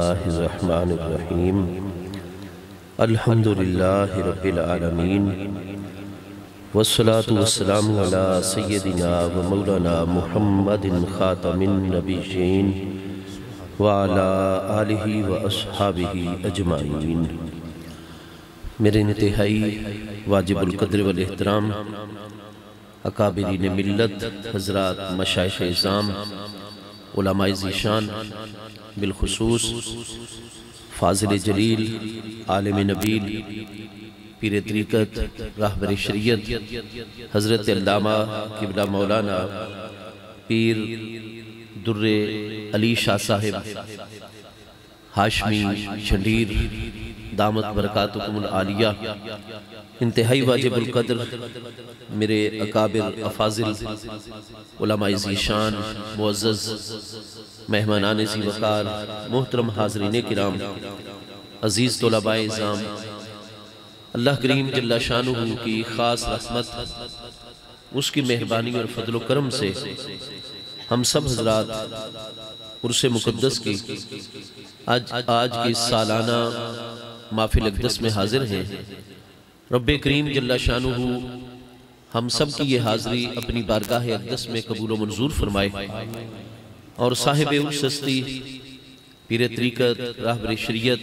اللہ الرحمن الرحیم الحمدللہ رب العالمین والصلاة والسلام علی سیدنا و مولانا محمد خاتم النبیین وعلی آلہ و اصحابہ اجمعین۔ میرے انتہائی واجب القدر والاحترام اکابرین ملت حضرات مشائخ اعظام علماء ذیشان بالخصوص فاضل جلیل عالم نبیل پیر طریقت راہبر شریعت حضرت علامہ قبلہ مولانا پیر در علی شاہ صاحب ہاشمی جھنڈیر دامت برکاتکم العالیہ، انتہائی واجب القدر میرے اکابر افاضل علماء ذیشان معزز مہمانان ذی وقار محترم حاضرین کرام عزیز طلباء اعظام، اللہ کریم جل شانہ کی خاص رحمت اس کی مہربانی اور فضل و کرم سے ہم سب حضرات عرس مقدس کی آج کی سالانہ محفل اقدس میں حاضر ہیں۔ رب کریم جل شانہ ہم سب کی یہ حاضری اپنی بارگاہ اقدس میں قبول و منظور فرمائے اور صاحب عرس ہستی پیر طریقت راہبر شریعت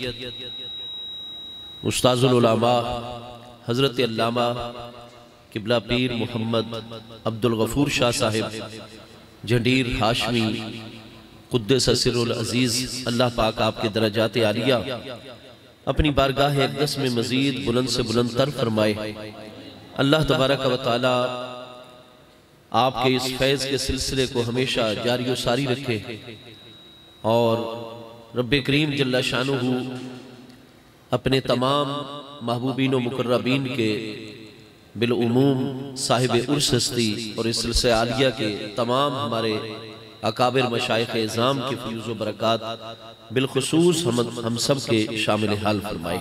استاذ العلماء حضرت علامہ قبلہ پیر محمد عبدالغفور شاہ صاحب جھنڈیر ہاشمی قدس سر العزیز، اللہ پاک آپ کے درجات عالیہ اپنی بارگاہ اقدس میں مزید بلند سے بلند تر فرمائے۔ اللہ تبارک و تعالی آپ کے اس فیض کے سلسلے کو ہمیشہ جاری و ساری رکھے اور رب کریم جل شانہ اپنے تمام محبوبین و مقربین کے بالعموم صاحب عرس ہستی اور اس سلسلہ عالیہ کے تمام ہمارے اکابر مشائخ اعظام کے فیوز و برکات بالخصوص ہم سب کے شامل حال فرمائے۔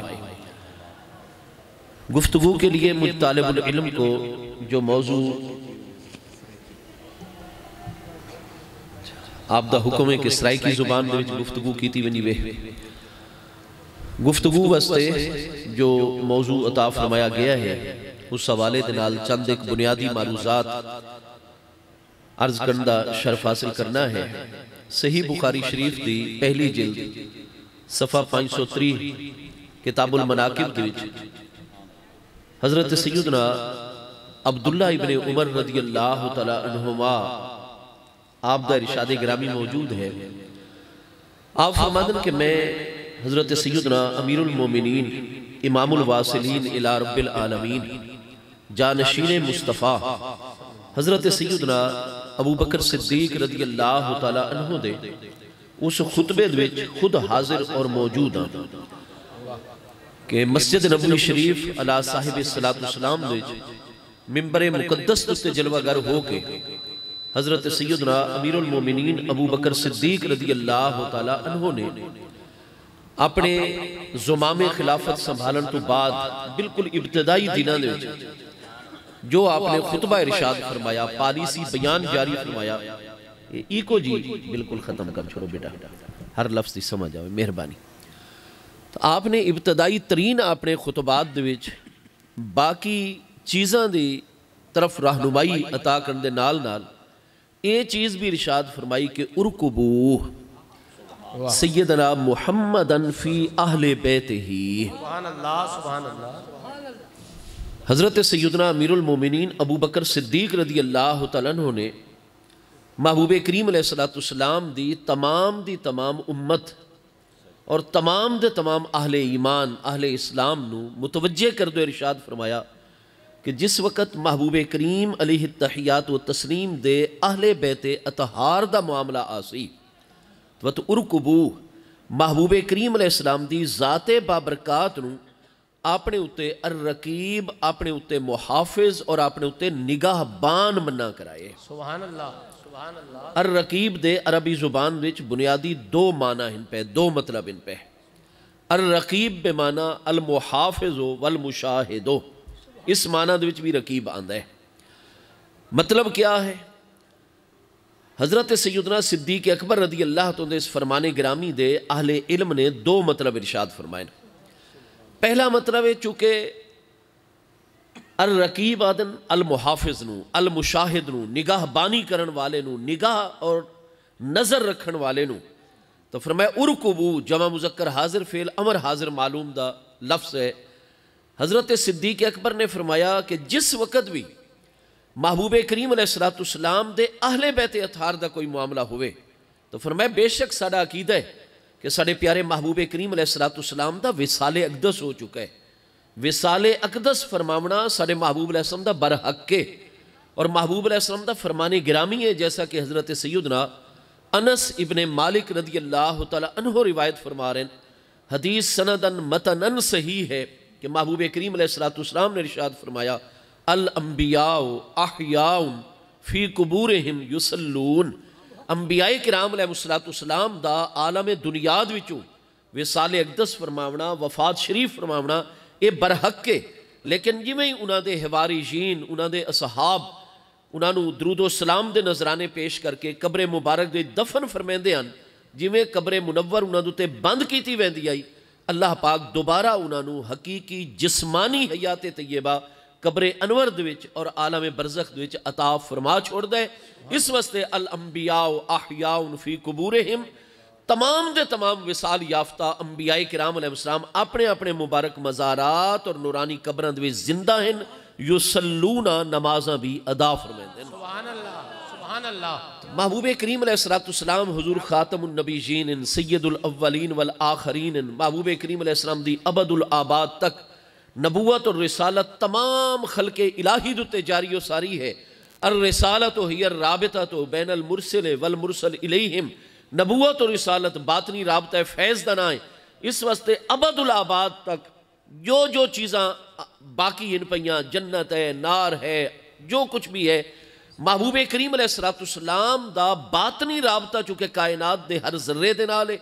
گفتگو کے لیے مجھ طالب العلم کو جو موضوع آپ دا حکم ہے کہ اسرائی کی زبان میں گفتگو کی تھی ونی وے گفتگو واسطے جو موضوع عطا فرمایا گیا ہے اس حوالے دنال چند ایک بنیادی معروضات عرض کرندہ شرف حاصل کرنا ہے۔ صحیح بخاری شریف دی پہلی جلد صفحہ 530 کتاب المناقب دی حضرت سیدنا عبداللہ ابن عمر رضی اللہ تعالی عنہما آپ دا ارشاد گرامی موجود ہے۔ آپ فرمادن کہ میں حضرت سیدنا امیر المومنین امام الواصلین الى رب العالمین جانشین مصطفیٰ حضرت سیدنا ابو بکر صدیق رضی اللہ تعالی عنہ دے اس خطبے دوچ خود حاضر اور موجود ہیں کہ مسجد نبوی شریف علی صاحب السلام دوچ ممبر مقدس دوتے جلوہ گر ہو کے حضرت سیدنا امیر المومنین ابو بکر صدیق رضی اللہ تعالی عنہ نے اپنے زمام خلافت سنبھالن تو بعد بالکل ابتدائی دنوں دوچ جو آپ نے خطبہ ارشاد فرمایا پالیسی بیان جاری فرمایا ایکو جی بالکل ختم کر چھوڑو بیٹا ہر لفظ دی سمجھ آئے مہربانی۔ تو آپ نے ابتدائی ترین اپنے خطبات دوچ باقی چیزاں دی طرف رہنمائی عطا کرنے نال اے چیز بھی ارشاد فرمائی کہ ارکبو سیدنا محمدن فی اہل بیت ہی۔ سبحان اللہ سبحان اللہ۔ حضرت سیدنا امیر المومنین ابو بکر صدیق رضی اللہ تعالیٰ عنہ نے محبوب کریم علیہ السلام دی تمام امت اور تمام اہل ایمان اہل اسلام نو متوجہ کردو ارشاد فرمایا کہ جس وقت محبوب کریم علیہ التحیات و تسلیم دے اہل بیت اطہار دا معاملہ آسی تو ارکبو محبوب کریم علیہ السلام دی ذات بابرکات نو اپنے اتے الرقیب اپنے اتے محافظ اور اپنے اتے نگاہ بان مننا کرائے۔ سبحان اللہ سبحان اللہ۔ الرقیب دے عربی زبان وچ بنیادی دو معنی ان پہ دو مطلب ان پہ۔ الرقیب بے معنی المحافظ والمشاہد، اس معنی دے وچ بھی رقیب آندہ ہے۔ مطلب کیا ہے؟ حضرت سیدنا صدیق اکبر رضی اللہ تو دے اس فرمان گرامی دے اہل علم نے دو مطلب ارشاد فرمائے. پہلا مطلب ہے چونکہ الرقیب آدن المحافظ نو المشاہد نو نگاہ بانی کرن والے نو نگاہ اور نظر رکھن والے نو تو فرمایا ارکبو جمع مذکر حاضر فعل امر حاضر معلوم دا لفظ ہے. حضرت صدیق اکبر نے فرمایا کہ جس وقت بھی محبوب کریم علیہ السلام دے اہل بیت اطہار دا کوئی معاملہ ہوئے تو فرمایا بے شک ساڑا عقیدہ ہے کہ ساڑے پیارے محبوب کریم علیہ السلام دا وصال اقدس ہو چکا ہے. وصال اقدس فرماونا ساڑے محبوب علیہ السلام دا برحق کے اور محبوب علیہ السلام دا فرمان گرامی ہے جیسا کہ حضرت سیدنا انس ابن مالک رضی اللہ تعالیٰ عنہ روایت فرما رہے ہیں. حدیث سندن متنن صحیح ہے کہ محبوب کریم علیہ السلام نے ارشاد فرمایا الانبیاء احیاء فی قبورہم یصلون. انبیاء کرام علیہ السلام دا عالم دنیاد وچوں وصال اقدس فرماونا وفات شریف فرماونا یہ برحق کے لیکن جویں انہاں دے حواریین انہاں دے اصحاب انہاں نو درود و سلام دے نظرانے پیش کر کے قبر مبارک دے دفن فرمیندے ہیں جویں قبر منور انہاں دے بند کیتی ویندی آئی اللہ پاک دوبارہ انہاں نو حقیقی جسمانی حیات طیبہ قبر انور دوچ اور عالم برزخ دوچ عطا فرما چھوڑ دے. اس واسطے الانبیاء احیاء فی قبورہم تمام دے تمام وصال یافتہ انبیاء کرام علیہ السلام اپنے اپنے مبارک مزارات اور نورانی قبران دوچ زندہ ہیں یصلون نمازاں بھی ادا فرمائیں دیں. سبحان اللہ سبحان اللہ. محبوب کریم علیہ السلام حضور خاتم النبیین سید الاولین والآخرین محبوب کریم علیہ السلام دی ابد الآباد تک نبوت اور رسالت تمام خلق الہی دوتے جاری و ساری ہے. الرسالت ہی الرابطہ بین المرسل والمرسل الیہم. نبوت اور رسالت باطنی رابطہ فیض دنا ہے. اس واسطے ابد الآباد تک جو چیزاں باقی ان پہیاں جنت ہے نار ہے جو کچھ بھی ہے محبوب کریم علیہ السلام دا باطنی رابطہ چونکہ کائنات دے ہر ذرے دے نالے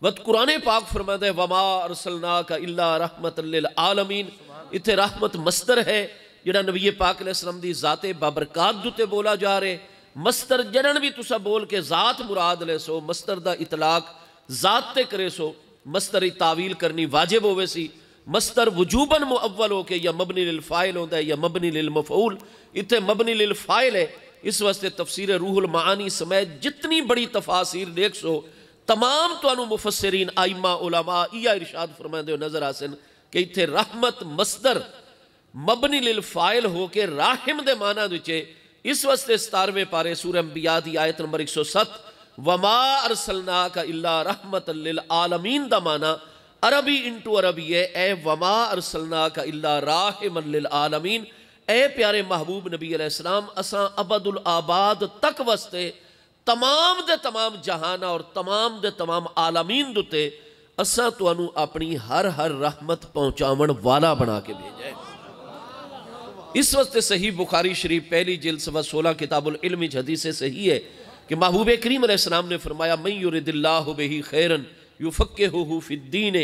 وقت قرآن پاک فرماتا ہے وما ارسلناک الا رحمت للعالمین. اتھے رحمت مصدر ہے جڑا نبی پاک علیہ السلام دی ذات بابرکات دوتے بولا جا رہے. مصدر جڑن بھی تسا بول کے ذات مراد لے سو مصدر دا اطلاق ذات تے کرے سو مصدر تعویل کرنی واجب ہوئے سی. مصدر وجوباً مؤول ہو کے یا مبنی للفائل ہوتا ہے یا مبنی للمفعول. اتھے مبنی للفائل ہے. اس واسطے تفسیر روح المعانی سمیت جتنی بڑی تفاسیر دیکھ سو تمام توانو مفسرین آئمہ علماء یا ارشاد فرمائے دے نظر آسن کہ اتھے رحمت مصدر مبنی للفائل ہو کے راحم دے معنی دوچے. اس واسطے 17ویں پارے سورہ انبیاء دی آیت نمبر 107 وما ارسلناک الا رحمت للعالمین دا معنی عربی انٹو عربی ہے اے وما ارسلناک الا راحما للعالمین. اے پیارے محبوب نبی علیہ السلام اساں ابد الآباد تک واسطے تمام دے تمام جہانہ اور تمام دے تمام عالمین دوتے اساں تو انو اپنی ہر رحمت پہنچاون والا بنا کے بھیجائے. اس وقت صحیح بخاری شریف پہلی جلد صفحہ 16 کتاب العلم حدیث صحیح ہے کہ محبوب کریم علیہ السلام نے فرمایا من یرد اللہ بہ خیرا یفقہہ فی الدین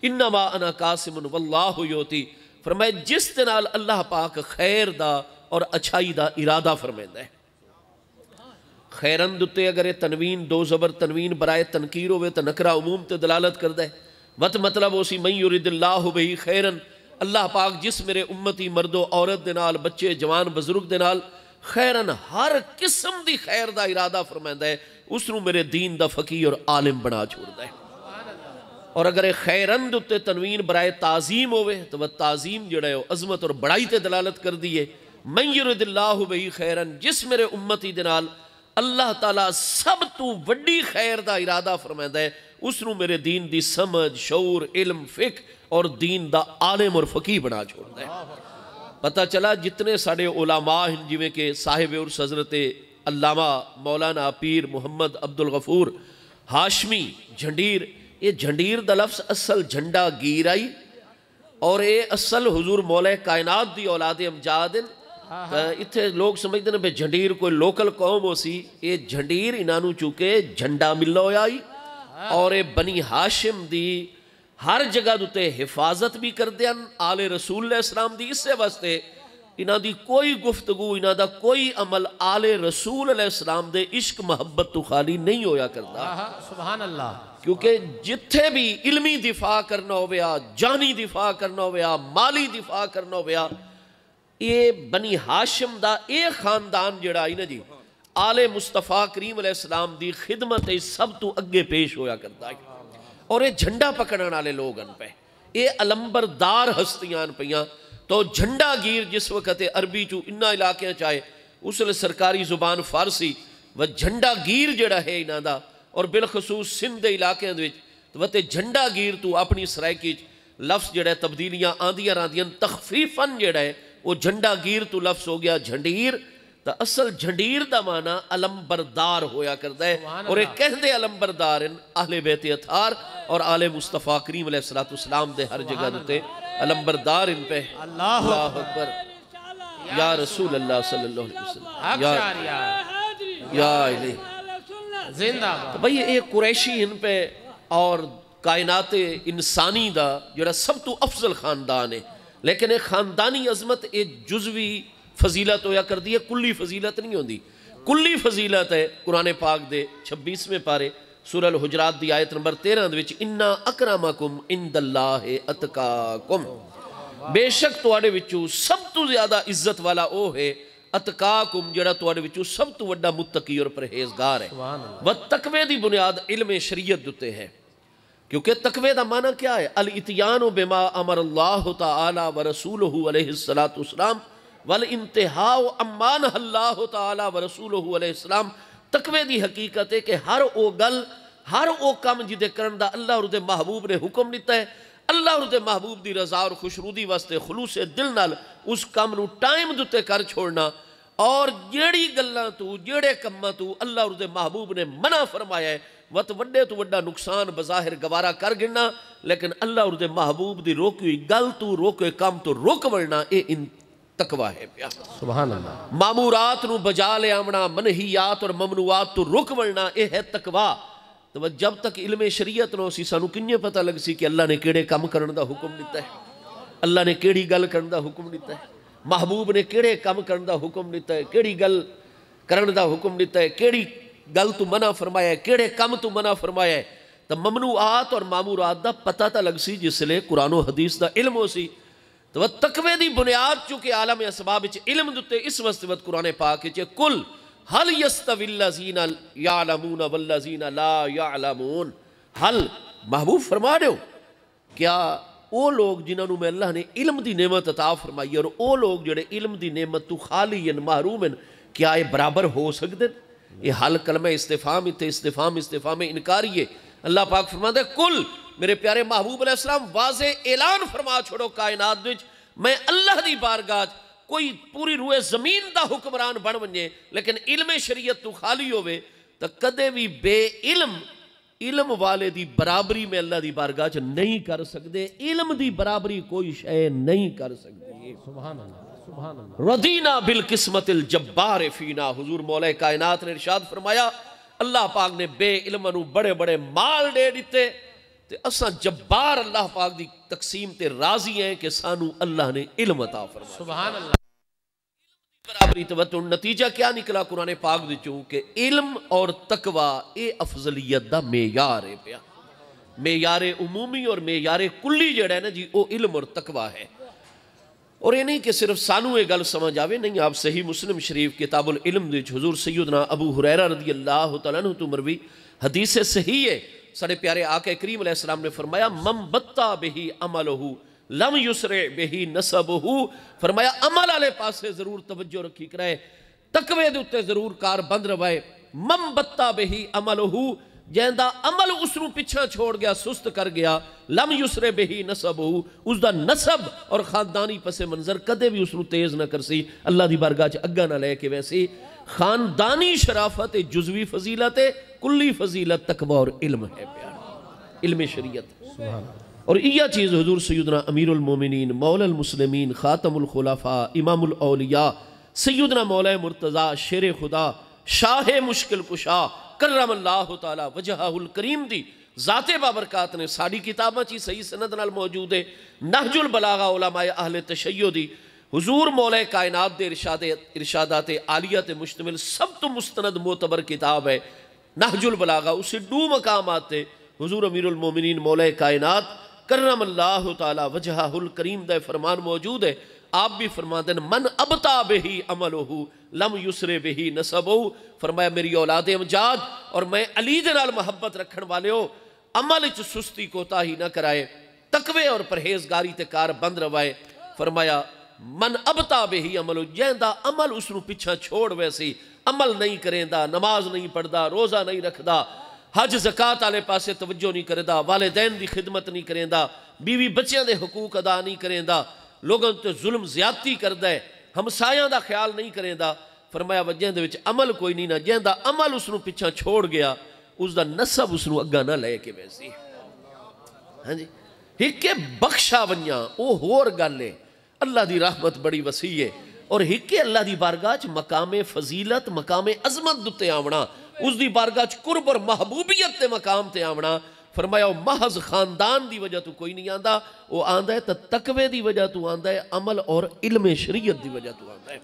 انما انا قاسم واللہ یوتی. فرمایا جس دنال اللہ پاک خیر دا اور اچھائی دا ارادہ فرمائندہ ہے. خیرن دتے اگر تنوین دو زبر تنوین برائے تنکیر ہوئے تو نکرہ عموم تے دلالت کردہ ہے. وقت مطلب اسی من یرد اللہ بہ خیرن اللہ پاک جس میرے امتی مرد و عورت دنال بچے جوان بزرگ دنال خیرن ہر قسم دی خیر دا ارادہ فرمائندہ ہے اس نو میرے دین دا فقی اور عالم بنا چھوڑ ہے. اور اگر خیرن دتے تنوین برائے تعظیم ہوئے تو وہ تعظیم جڑا ہے عظمت اور بڑائی تے دلالت کر دیئے. من یرد اللہ بہ خیرن جس میرے امتی دنال اللہ تعالیٰ سب تو وڈی خیر دا ارادہ فرمائندہ ہے اس نو میرے دین دی سمجھ شعور علم فقہ اور دین دا عالم اور فقیہ بنا چھوڑتا ہے. پتہ چلا جتنے ساڑے علماء ہیں جویں کہ صاحب عرس حضرت علامہ مولانا پیر محمد عبدالغفور ہاشمی جھنڈیر یہ جھنڈیر دا لفظ اصل جھنڈا گیر آئی اور یہ اصل حضور مولا کائنات دی اولاد امجاد ہیں. اتھے لوگ سمجھتے ہیں بے جھنڈیر کوئی لوکل قوم ہو سی یہ جھنڈیر انہوں چونکہ جھنڈا ملو آئی اور بنی ہاشم دی ہر جگہ دوتے حفاظت بھی کر دیا آل رسول علیہ السلام دی. اس سے واسطے انہاں دی کوئی گفتگو، انہاں دا کوئی عمل آل رسول علیہ السلام دے عشق محبت تو خالی نہیں ہویا کرتا. سبحان اللہ. کیونکہ جتھے بھی علمی دفاع کرنا ہویا، جانی دفاع کرنا ہویا، مالی دفاع کرنا ہویا، یہ بنی ہاشم دا ایک خاندان جڑا ہی نا جی آل مصطفیٰ کریم علیہ السلام دی خدمت سب تو اگے پیش ہویا کرتا ہے. اور یہ جھنڈا پکڑن والے لوگ ان پہ یہ علمبردار ہستیاں پیاں. تو جھنڈا گیر جس وقت عربی چو انہا علاقے چاہے اس لئے سرکاری زبان فارسی و جھنڈا گیر جڑا ہے انہا دا، اور بالخصوص سندھ علاقے تو وہ جھنڈا گیر تو اپنی سرائکی لفظ جڑا ہے تبدیلیاں آندیاں راندیاں تخفیفاً جڑا ہے وہ جھنڈا گیر تو لفظ ہو گیا جھنڈیر. تو اصل جھنڈیر دا معنی علمبردار ہویا کرتا ہے. اور ایک کہہ دے علمبردار ان اہل بیت اطہار اور آل مصطفیٰ کریم علیہ السلام دے ہر جگہ دوتے علمبردار ان پہ. اللہ اکبر یا رسول اللہ صلی اللہ علیہ وسلم یا الہ زندہ. تو بھئی یہ قریشی ان پہ اور کائنات انسانی دا جڑا سب تو افضل خاندان ہے. لیکن ایک خاندانی عظمت ایک جزوی فضیلت ہویا کر دی ہے، کلی فضیلت نہیں ہوندی. کلی فضیلت ہے قرآن پاک دے 26ویں پارے سورہ الحجرات دی آیت نمبر 13 وچ اِنَّا اَكْرَمَكُمْ عِنْدَ اللَّهِ أَتْقَاكُمْ، بے شک تواڈے وچوں سب تو زیادہ عزت والا او ہے اتقاکم جڑا تواڈے وچوں سب تو وڈا متقی اور پرہیزگار ہے. وہ تقوی دی بنیاد علم شریعت دتے ہے. کیونکہ تقوی دا معنی کیا ہے؟ الاتیان بما امر اللہ تعالی ورسولہ علیہ السلام والانتہاء عما نہى اللہ تعالی ورسولہ علیہ السلام. تقوی دی حقیقت ہے کہ ہر او گل، ہر او کم جدے کرن دا اللہ اور دے محبوب نے حکم دیتا ہے، اللہ اور دے محبوب دی رضا اور خوشرودی واسطے خلوص دل نال اس کم نو ٹائم دتے کر چھوڑنا. اور جیڑی گلاں تو جیڑے کماں تو اللہ اور دے محبوب نے منع فرمایا ہے وقت وڈے تو وڈا نقصان بظاہر گوارا کر گرنا، لیکن اللہ اور دے محبوب دی روکی گل تو روکے کام تو روک ورنا، اے ان تقوی ہے پیا. سبحان اللہ. معمورات نو بجا لے آمنا، منہیات اور ممنوعات تو روک ورنا، اے ہے تقوی. تو جب تک علم شریعت نو سی سانو کنیے پتہ لگ سی کہ اللہ نے کیڑے کام کرن دا حکم دیتا ہے، اللہ نے کیڑی گل کرن دا حکم دیتا ہے، محبوب نے کیڑے کام کرن دا حکم دیتا ہے، کیڑی گل کرن دا حکم دیتا ہے، کیڑی گل تو منع فرمایا ہے، کیڑے کام تو منع فرمایا ہے. تو ممنوعات اور معمورات دا پتہ تا لگ سی جس لئے قرآن و حدیث دا علم ہو سی. تو وہ تقوی دی بنیاد چونکہ عالم اسباب علم دیتے اس وقت قرآن پاک کل حل یستوی الذین یعلمون والذین لا یعلمون. حل محبوب فرما رہے ہو کیا او لوگ جنہوں میں اللہ نے علم دی نعمت عطا فرمائی اور او لوگ جڑے علم دی نعمت تو خالی محروم ہیں، کیا یہ برابر ہو سکتے؟ یہ حل کلمہ استفہام انکاری ہے. اللہ پاک فرماتا ہے کل میرے پیارے محبوب علیہ السلام واضح اعلان فرما چھوڑو کائنات وچ میں اللہ دی بارگاہ کوئی پوری روئے زمین دا حکمران بن ونجے لیکن علم شریعت تو خالی ہوئے تو کدے بھی بے علم والے دی برابری میں اللہ دی بارگاہ نہیں کر سکتے. علم دی برابری کوئی شے نہیں کر سکتے. سبحان اللہ سبحان اللہ. رضینا بالقسمت الجبار فینا. حضور مولا کائنات نے ارشاد فرمایا اللہ پاک نے بے علم نو بڑے بڑے مال دے دیتے تے اساں جبار اللہ پاک دی تقسیم تے راضی ہیں کہ سانو اللہ نے علم عطا فرمایا. سبحان اللہ. برابری تو نتیجہ کیا نکلا قرآن پاک دی چوں کہ علم اور تقوی اے افضلیت دا معیار ہے پیا. معیار عمومی اور معیار کلی جڑا ہے نا جی او علم اور تقوی ہے. اور یہ نہیں کہ صرف سانو یہ گل سمجھ آوے نہیں. آپ صحیح مسلم شریف کتاب العلم دی حضور سیدنا ابو ہریرہ رضی اللہ تعالیٰ عنہ تو مروی حدیث صحیح ہے. سارے پیارے آقا کریم علیہ السلام نے فرمایا من بطا بہی عملہو لم یسرع بہی نسبہو. فرمایا عمل والے پاسے ضرور توجہ رکھی کرائے، تقوی دے اتے ضرور کار بند روائے. من بطا بہی عملہو جہندہ عمل اس رو پچھا چھوڑ گیا، سست کر گیا، لم یسرع بہی نسبہو اس دا نسب اور خاندانی پس منظر کدے بھی اس رو تیز نہ کر سی اللہ دی بارگاہ اگا نہ لے کے. ویسی خاندانی شرافت جزوی فضیلت کلی فضیلت تقوی اور علم ہے پیار، علم شریعت. اور یہ چیز حضور سیدنا امیر المومنین مولا المسلمین خاتم الخلفاء امام الاولیاء سیدنا مولا مرتضی شیر خدا شاہ مشکل کشا کرم اللہ تعالی وجہہ الکریم دی ذات بابرکات نے ساری کتاباں چی صحیح سند نال موجود ہے. نہج البلاغہ علماء اہل تشیع دی حضور مولا کائنات دے ارشادات عالیہ تے مشتمل سب تو مستند معتبر کتاب ہے نہج البلاغہ. اسے 2 مقامات تے حضور امیر المومنین مولا کائنات کرم اللہ تعالی وجہہ الکریم دا فرمان موجود ہے. آپ بھی فرما دیں من ابتا بہی عملہو لم یسر بہی نسبہو. فرمایا میری اولاد امجاد اور میں علی دے نال محبت رکھن والے ہو عمل چ سستی کوتاہی نہ کرائے تقوی اور پرہیزگاری تے کار بند روائے. فرمایا من ابتا بہی عملو جہندا عمل اس نو پیچھا چھوڑ ویسی عمل نہیں کریندا نماز نہیں پڑھدا روزہ نہیں رکھدا حج زکاة آلے پاسے توجہ نہیں کریندا والدین دی خدمت نہیں کریندا بیوی بچیاں دے حقوق ادا نہیں کریندا لوگوں تے ظلم زیادتی کردہ ہے ہمسایاں دا خیال نہیں کریندا. فرمایا وجہ دے وچ عمل کوئی نہیں نہ جہندا عمل اس نو پیچھا چھوڑ گیا اس دا نسب اس نو اگا نہ لے کے ویسی. ہاں جی ہکے بخشا ونیاں او ہور گالے اللہ دی رحمت بڑی وسیع ہے اور ہکے اللہ دی بارگاہ چ مقام فضیلت مقام عظمت دتے آونا اس دی بارگاہ چ قرب اور محبوبیت تے مقام تے آونا. فرمایا وہ محض خاندان دی وجہ تو کوئی نہیں آندا وہ آندہ ہے تقوی دی وجہ تو آندہ ہے عمل اور علم شریعت دی وجہ تو آندہ ہے.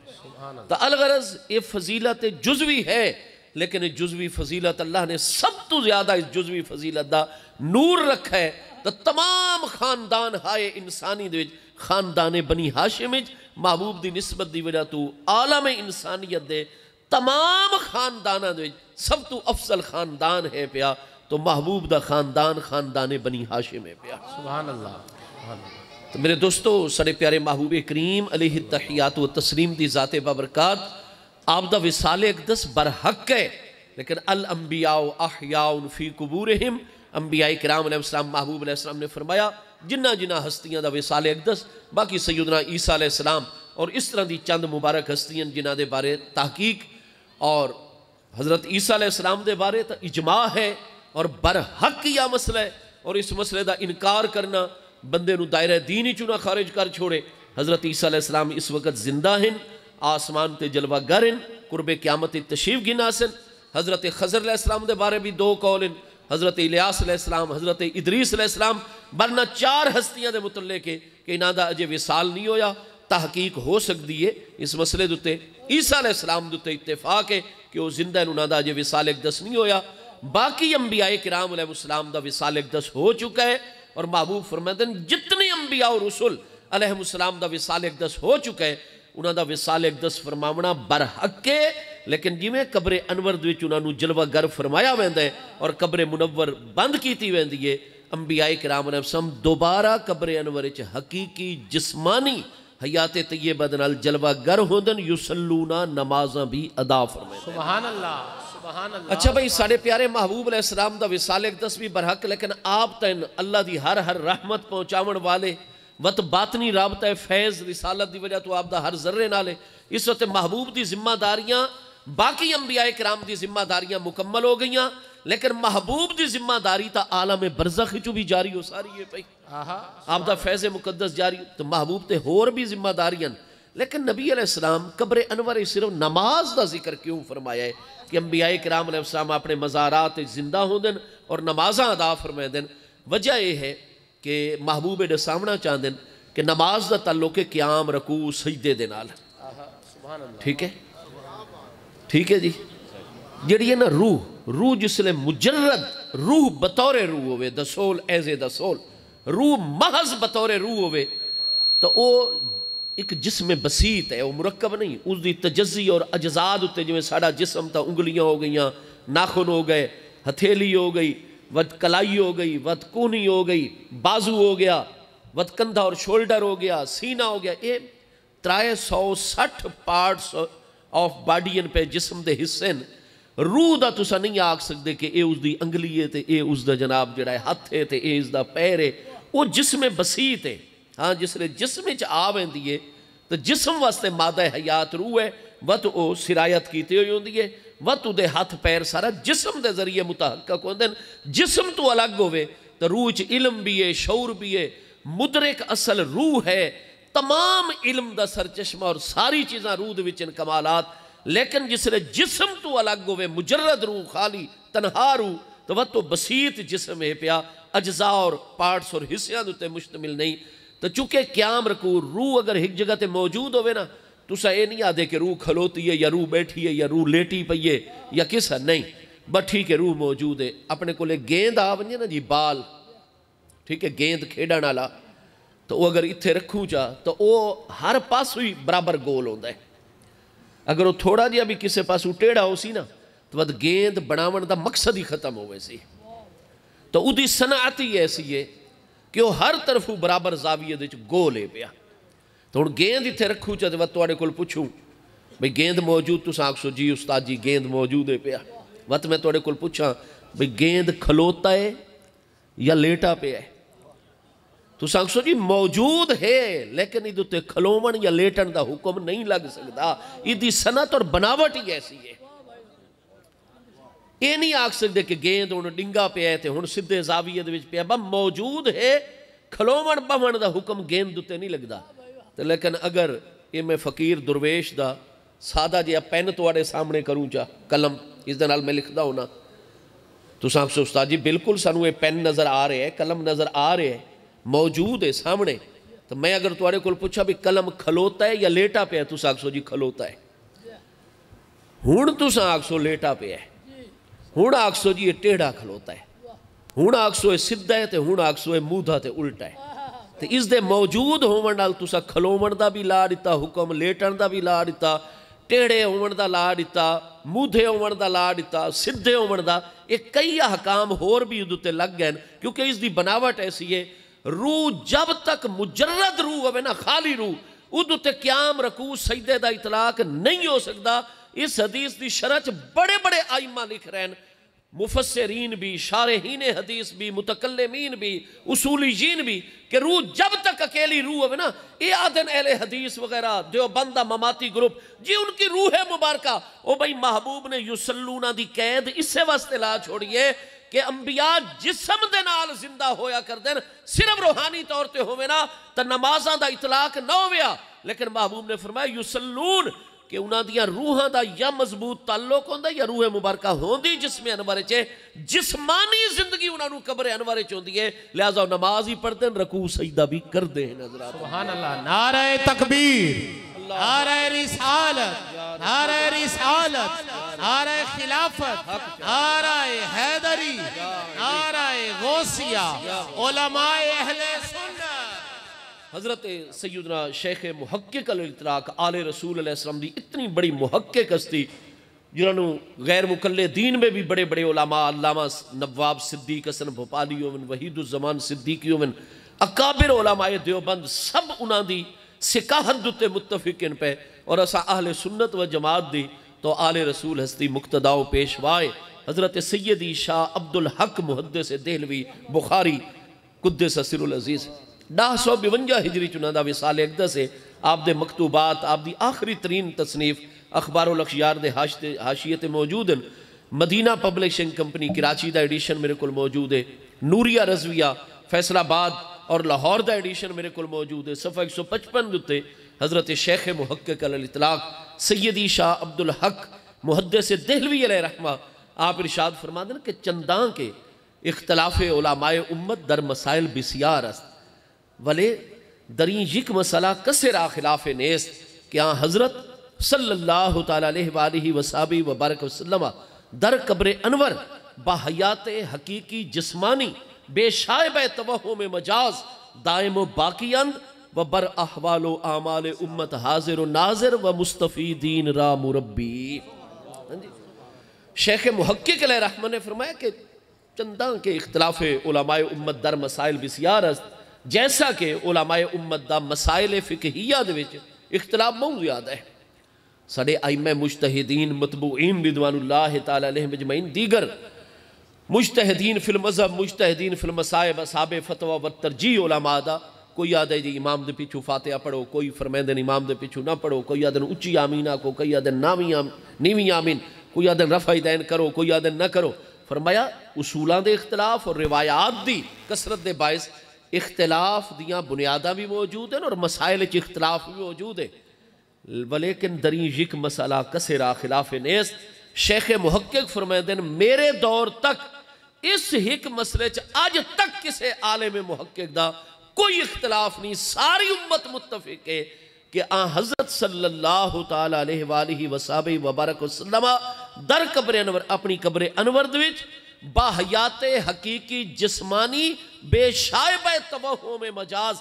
تا الغرض یہ فضیلت جزوی ہے لیکن یہ جزوی فضیلت اللہ نے سب تو زیادہ اس جزوی فضیلت دا نور رکھا ہے. تا تمام خاندان ہائے انسانی دے خاندان بنی ہاشم محبوب دی نسبت دی وجہ تو عالم انسانیت دے تمام خاندانہ دے سب تو افضل خاندان ہے پیا تو محبوب دا خاندان خاندان بنی ہاشم ہے پیا. سبحان اللہ. تو میرے دوستو سڑے پیارے محبوب کریم علیہ التحیات و تسلیم دی ذات بابرکات آپ دا وصال اقدس برحق ہے لیکن الانبیاء احیاء فی قبورہم انبیاء کرام علیہ السلام محبوب علیہ السلام نے فرمایا جنہ جنہ ہستیاں دا وصال اقدس باقی سیدنا عیسیٰ علیہ السلام اور اس طرح دی چند مبارک ہستیاں جنہ دے بارے تحقیق اور حضرت عیسیٰ علیہ السلام دے بارے تا اجماع ہے اور برحق یا مسئلہ ہے اور اس مسئلے دا انکار کرنا بندے نو دائرہ دینی چنا خارج کر چھوڑے. حضرت عیسیٰ علیہ السلام اس وقت زندہ ہیں آسمان تے جلوہ گر ہیں قرب قیامت تشریف گنا سن. حضرت خضر علیہ السلام دے بارے بھی 2 قول ہیں حضرت الیاس علیہ السلام حضرت ادریس علیہ السلام برنا 4 ہستیاں دے متعلق کے کہ انہاں دا اجے وصال نہیں ہویا تحقیق ہو سکتی ہے اس مسئلے دوتے عیسیٰ علیہ السلام دوتے اتفاق ہے کہ وہ زندہ انہاں دا اجے وصال اقدس نہیں ہویا. باقی انبیاء کرام علیہ السلام دا وصال اقدس ہو چکا ہے اور محبوب فرمائے جتنے انبیاء اور رسول علیہ السلام دا وصال اقدس ہو چکا ہے انہاں دا وصال اقدس فرماونا برحق ہے لیکن جی میں قبر انور دوچ انہاں نو جلوہ گر فرمایا ویندہ ہے اور قبر منور بند کیتی ویندی ہے. انبیاء کرام علیہ السلام دوبارہ قبر انور اچھ حقیقی جسمانی حیات طیبہ دنال جلوہ گر ہوندن یسلونا نمازاں بھی ادا فرمائے. سبحان اللہ. سبحان اللہ. اچھا بھائی ساڑھے پیارے محبوب علیہ السلام دا وصال اقدس بھی برحق لیکن آپ تین اللہ دی ہر رحمت پہنچاون والے وقت باطنی رابطہ فیض رسالت دی وجہ تو آپ دا ہر ذرے نالے اس وقت محبوب دی ذمہ داریاں باقی انبیاء کرام دی ذمہ داریاں مکمل ہو گئیاں لیکن محبوب دی ذمہ داری تا عالم برزخ چو بھی جاری ہو ساری ہے بھائی آپ دا فیض مقدس جاری تو محبوب تے ہور بھی ذمہ داریاں لیکن نبی علیہ السلام قبر انور صرف نماز دا ذکر کیوں فرمایا ہے کہ انبیاء کرام علیہ السلام اپنے مزارات زندہ ہوں دن اور نمازاں ادا فرمائے دن. وجہ یہ ہے کہ محبوب دے سامنا چاہ دن کہ نماز دا تعلق قیام رکوع سجدے دے نال. ٹھیک ہے ٹھیک ہے جی جڑی ہے نا روح جس لئے مجرد روح بطور روح ہوئے دا سول ایزے دا سول روح محض بطور روح ہوئے تو وہ ایک جسم بسیط ہے وہ مرکب نہیں اس دی تجزی اور اجزاد ہوتے جو ساڑا جسم تا انگلیاں ہو گئیاں ناخن ہو گئے ہتھیلی ہو گئی ود کلائی ہو گئی ود کونی ہو گئی بازو ہو گیا ود کندھا اور شولڈر ہو گیا سینہ ہو گیا یہ 360 پارٹس آف باڈی پہ جسم دے حصے روح دا تسا نہیں آکھ سکتے کہ اے اس دی انگلی ہے تے اے اس دا جناب جڑا ہے ہاتھ ہے تے اے اس دا پیر ہے وہ جسم بسیط ہے. ہاں جس لئے جسم چ آویں دیئے تو جسم واسطے مادہ حیات روح ہے وقت او سرایت کیتے ہوئی ہوں دیئے وقت دے ہاتھ پیر سارا جسم دے ذریعے متحقق ہوندن جسم تو الگ ہوئے تو روح چ علم بھی ہے شعور بھی ہے مدرک اصل روح ہے تمام علم دا سرچشمہ اور ساری چیزاں روح دے وچن کمالات لیکن جس لئے جسم تو الگ ہوئے مجرد روح خالی تنہا روح تو وقت تو بسیط جسم ہے پیا اجزاء اور پارٹس اور حصیاں دوتے مشتمل نہیں. تو چونکہ قیام رکوع روح اگر ایک جگہ تے موجود ہوئے نا تو سا اے نہیں آدھے کہ روح کھلوتی ہے یا روح بیٹھی ہے یا روح لیٹی پئی ہے یا کس ہے، نہیں بس ٹھیک ہے روح موجود ہے. اپنے کو لے گیند آ ونجے نا جی بال، ٹھیک ہے گیند کھیڑن والا، تو وہ اگر اتھے رکھوں چاہ تو وہ ہر پاس ہوئی برابر گول ہوتا ہے. اگر وہ تھوڑا جیا بھی کسے پاس ٹیڑھا ہو سی نا تو وہ گیند بناون دا مقصد ہی ختم ہوئے سی. تو او دی صنعت ہی ایسی ہے کہ وہ ہر طرف برابر زاویہ دے گول ہے پیا. تو ہن گیند اتھے رکھوں چاہ تو تواڈے کول پوچھوں بھئی گیند موجود تو آکھ سو جی استاد جی گیند موجود ہے پیا. وقت میں تواڈے کول پوچھاں بھئی گیند کھلوتا ہے یا لیٹا پیا ہے؟ تو آکھ سو جی موجود ہے لیکن ادھے تے کھلومن یا لیٹن دا حکم نہیں لگ سکتا. ادھی صنعت اور بناوٹ ہی ایسی ہے. یہ نہیں آکھ سکتے کہ گیند ہن ڈنگا پیا ہے تے ہن سدھے زاویے دے وچ پیا، بس موجود ہے کھلومن بہن دا حکم گیند تے نہیں لگدا. لیکن اگر یہ میں فقیر درویش دا سادہ جہا پین تواڈے سامنے کروں چاہ قلم اس دے نال میں لکھدا ہونا تو آکھ سو استاد جی بالکل سانو یہ پین نظر آ رہے ہے قلم نظر آ رہے ہے موجود ہے سامنے. تو میں اگر تواڈے کول پوچھا بھی قلم کھلوتا ہے یا لیٹا پیا ہے تو آکھ سو جی کھلوتا ہے. ہن تو آکھ سو لیٹا پیا ہے، ہن آکھ سو جی یہ ٹیڑھا کھلوتا ہے، ہن آکھ سو یہ سدھا ہے تے ہن آکھ سو یہ موڈھا تے الٹا ہے. تے اس دے موجود ہون نال تسا کھلوون دا بھی لا دیتا حکم، لیٹن دا بھی لا دیتا، ٹیڑھے ہون دا لا دیتا، موڈھے ہون دا لا دیتا، سدھے ہون دا. یہ کئی احکام ہور بھی ادھے تے لگ گئے کیونکہ اس دی بناوٹ ایسی ہے. روح جب تک مجرد روح ہوئے نا خالی روح ادھے تے قیام رکوع سجدے دا اطلاق نہیں ہو سکتا. اس حدیث دی شرح بڑے بڑے آئمہ لکھ رہے ہیں، مفسرین بھی، شارحین حدیث بھی، متکلمین بھی، اصولیین بھی، کہ روح جب تک اکیلی روح ہوئے نا یہ آدھن اہل حدیث وغیرہ دیوبندہ مماتی گروپ جی ان کی روح مبارکہ او بھئی محبوب نے یسلونہ دی قید اس سے واسطے لا چھوڑیے کہ انبیاء جسم دے نال زندہ ہویا کر دیں صرف روحانی طور تے ہوئے نا تا نمازاں دا اطلاق نہ ہویا. لیکن محبوب نے فرمایا یسلون کہ انہاں دیاں روحاں دا یا مضبوط تعلق ہوندہ یا روح مبارکہ ہوندی جسم انورے چے جسمانی زندگی انہاں نو قبر انورے چوندی ہے لہذا نماز ہی پڑھتے ہیں رکوع سجدہ بھی کر دیں. سبحان اللہ. نعرہ تکبیر، نعرہ رسالت، نعرہ رسالت، نعرہ خلافت، نعرہ حیدری، نعرہ غوثیہ، علماء اہل سنت. حضرت سیدنا شیخ محقق الاطلاق آل رسول علیہ السلام دی اتنی بڑی محقق ہستی جنہوں غیر مقلدین میں بھی بڑے بڑے علماء، علامہ نواب صدیق حسن بھوپالی ہومن، وحید الزمان صدیقی ہومن، اکابر علماء دیوبند سب انہاں دی سکاہت دوتے متفقین پہ. اور اسا اہل سنت و جماعت دی تو آل رسول ہستی مقتداؤ پیشوائے حضرت سیدی شاہ عبدالحق محدث دہلوی بخاری قدس سر العزیز 952 ہجری چنہ دا وصال اقدس ہے. آپ دے مکتوبات آپ دی آخری ترین تصنیف اخبار الاخیار دے حاشیت موجود ہیں. مدینہ پبلشنگ کمپنی کراچی دا ایڈیشن میرے کل موجود ہے. نوریہ رضویہ فیصل آباد اور لاہور دا ایڈیشن میرے کل موجود ہے. صفحہ 155 دوتے حضرت شیخ محقق الاطلاق سیدی شاہ عبدالحق محدث دہلوی علیہ رحمہ آپ ارشاد فرما دیں کہ چنداں کے اختلاف علماء امت در مسائل بسیار است ولے درین یک مسئلہ کسرا خلاف نیست کہ حضرت صلی اللہ تعالیٰ علیہ وآلہ وصحبہ وبارک وسلم در قبر انور باحیات حقیقی جسمانی بے شائبہ توہم مجاز دائم و باقی اند و بر احوال و اعمال امت حاضر و ناظر و مستفیدین را مربی. شیخ محقق علیہ رحمہ نے فرمایا کہ چنداں کے اختلاف علماء امت در مسائل بسیار است جیسا کہ علماء امت دا مسائل فقہیہ دے وچ اختلاف بہت زیادہ ہے. سڑے ائمہ مجتہدین متبوعین رضوان اللہ تعالی علیہ مجمعین دیگر مجتہدین فی المذہب مجتہدین فی المصائب اصحاب فتوہ و ترجیح علماء دا کوئی آدھے جی امام دے پیچھو فاتحہ پڑھو، کوئی فرمیندن امام دے پیچھو نہ پڑھو، کوئی آدھن اچھی آمینہ کو، کوئی آدھن نیوی آمین، کوئی آدھن رفع دین کرو، کوئی آدھن نہ کرو. فرمایا اصولان دے اختلاف اور روایات دی کثرت دے باعث اختلاف دیاں بنیادہ بھی موجود ہیں اور مسائل چ اختلاف بھی موجود ہے ولیکن درین یک مسئلہ کسرا خلاف نیست. شیخ محقق فرمائدن میرے دور تک اس ہک مسئلے چ آج تک کسے عالم محقق دا کوئی اختلاف نہیں، ساری امت متفق ہے کہ آن حضرت صلی اللہ تعالیٰ علیہ وآلہ وصحبہ وبارک وسلم در قبر انور اپنی قبر انور دوچ با حیات حقیقی جسمانی بے شائبہ توہم مجاز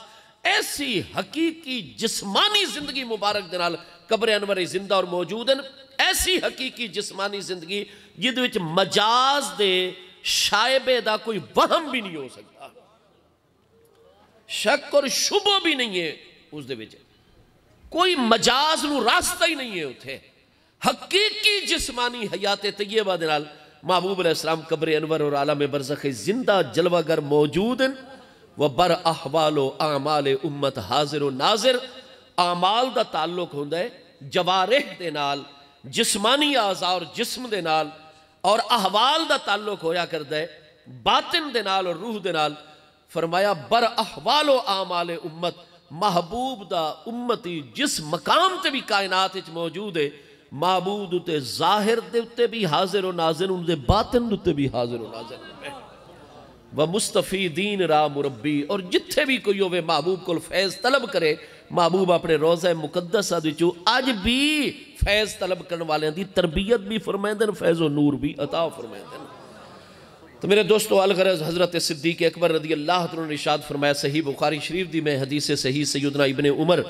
ایسی حقیقی جسمانی زندگی مبارک دنال قبر انور زندہ اور موجود ہیں، ایسی حقیقی جسمانی زندگی جد وچ مجاز دے شائبے دا کوئی وہم بھی نہیں ہو سکتا، شک اور شبہ بھی نہیں ہے اس دے وچ، کوئی مجاز نو راستہ ہی نہیں ہے اتھے، حقیقی جسمانی حیات طیبہ دنال محبوب علیہ السلام قبر انور اور عالم برزخ زندہ جلوہ گر موجود ہیں، و بر احوال و اعمال امت حاضر و ناظر، اعمال دا تعلق ہوندہ ہے جوارح دے نال، جسمانی اعضاء اور جسم دے نال، اور احوال دا تعلق ہویا کردہ ہے باطن دے نال اور روح دے نال۔ فرمایا بر احوال و اعمال امت، محبوب دا امتی جس مقام تے بھی کائنات اچ موجود ہے، معبود تے ظاہر دے بھی حاضر و ناظر، ان دے باطن دے بھی حاضر و ناظر ہے۔ وَمُسْتَفِیدین را مربی، اور جتھے بھی کوئی ہوئے محبوب کو فیض طلب کرے، محبوب اپنے روضہ مقدسہ دیچو آج بھی فیض طلب کرنے والے ہیں دی تربیت بھی فرمائیں دن، فیض و نور بھی عطا فرمائیں دن۔ تو میرے دوستو الغرض حضرت صدیق اکبر رضی اللہ تعالیٰ نے ارشاد فرمایا، صحیح بخاری شریف دی میں حدیث صحیح سیدنا ابن عمر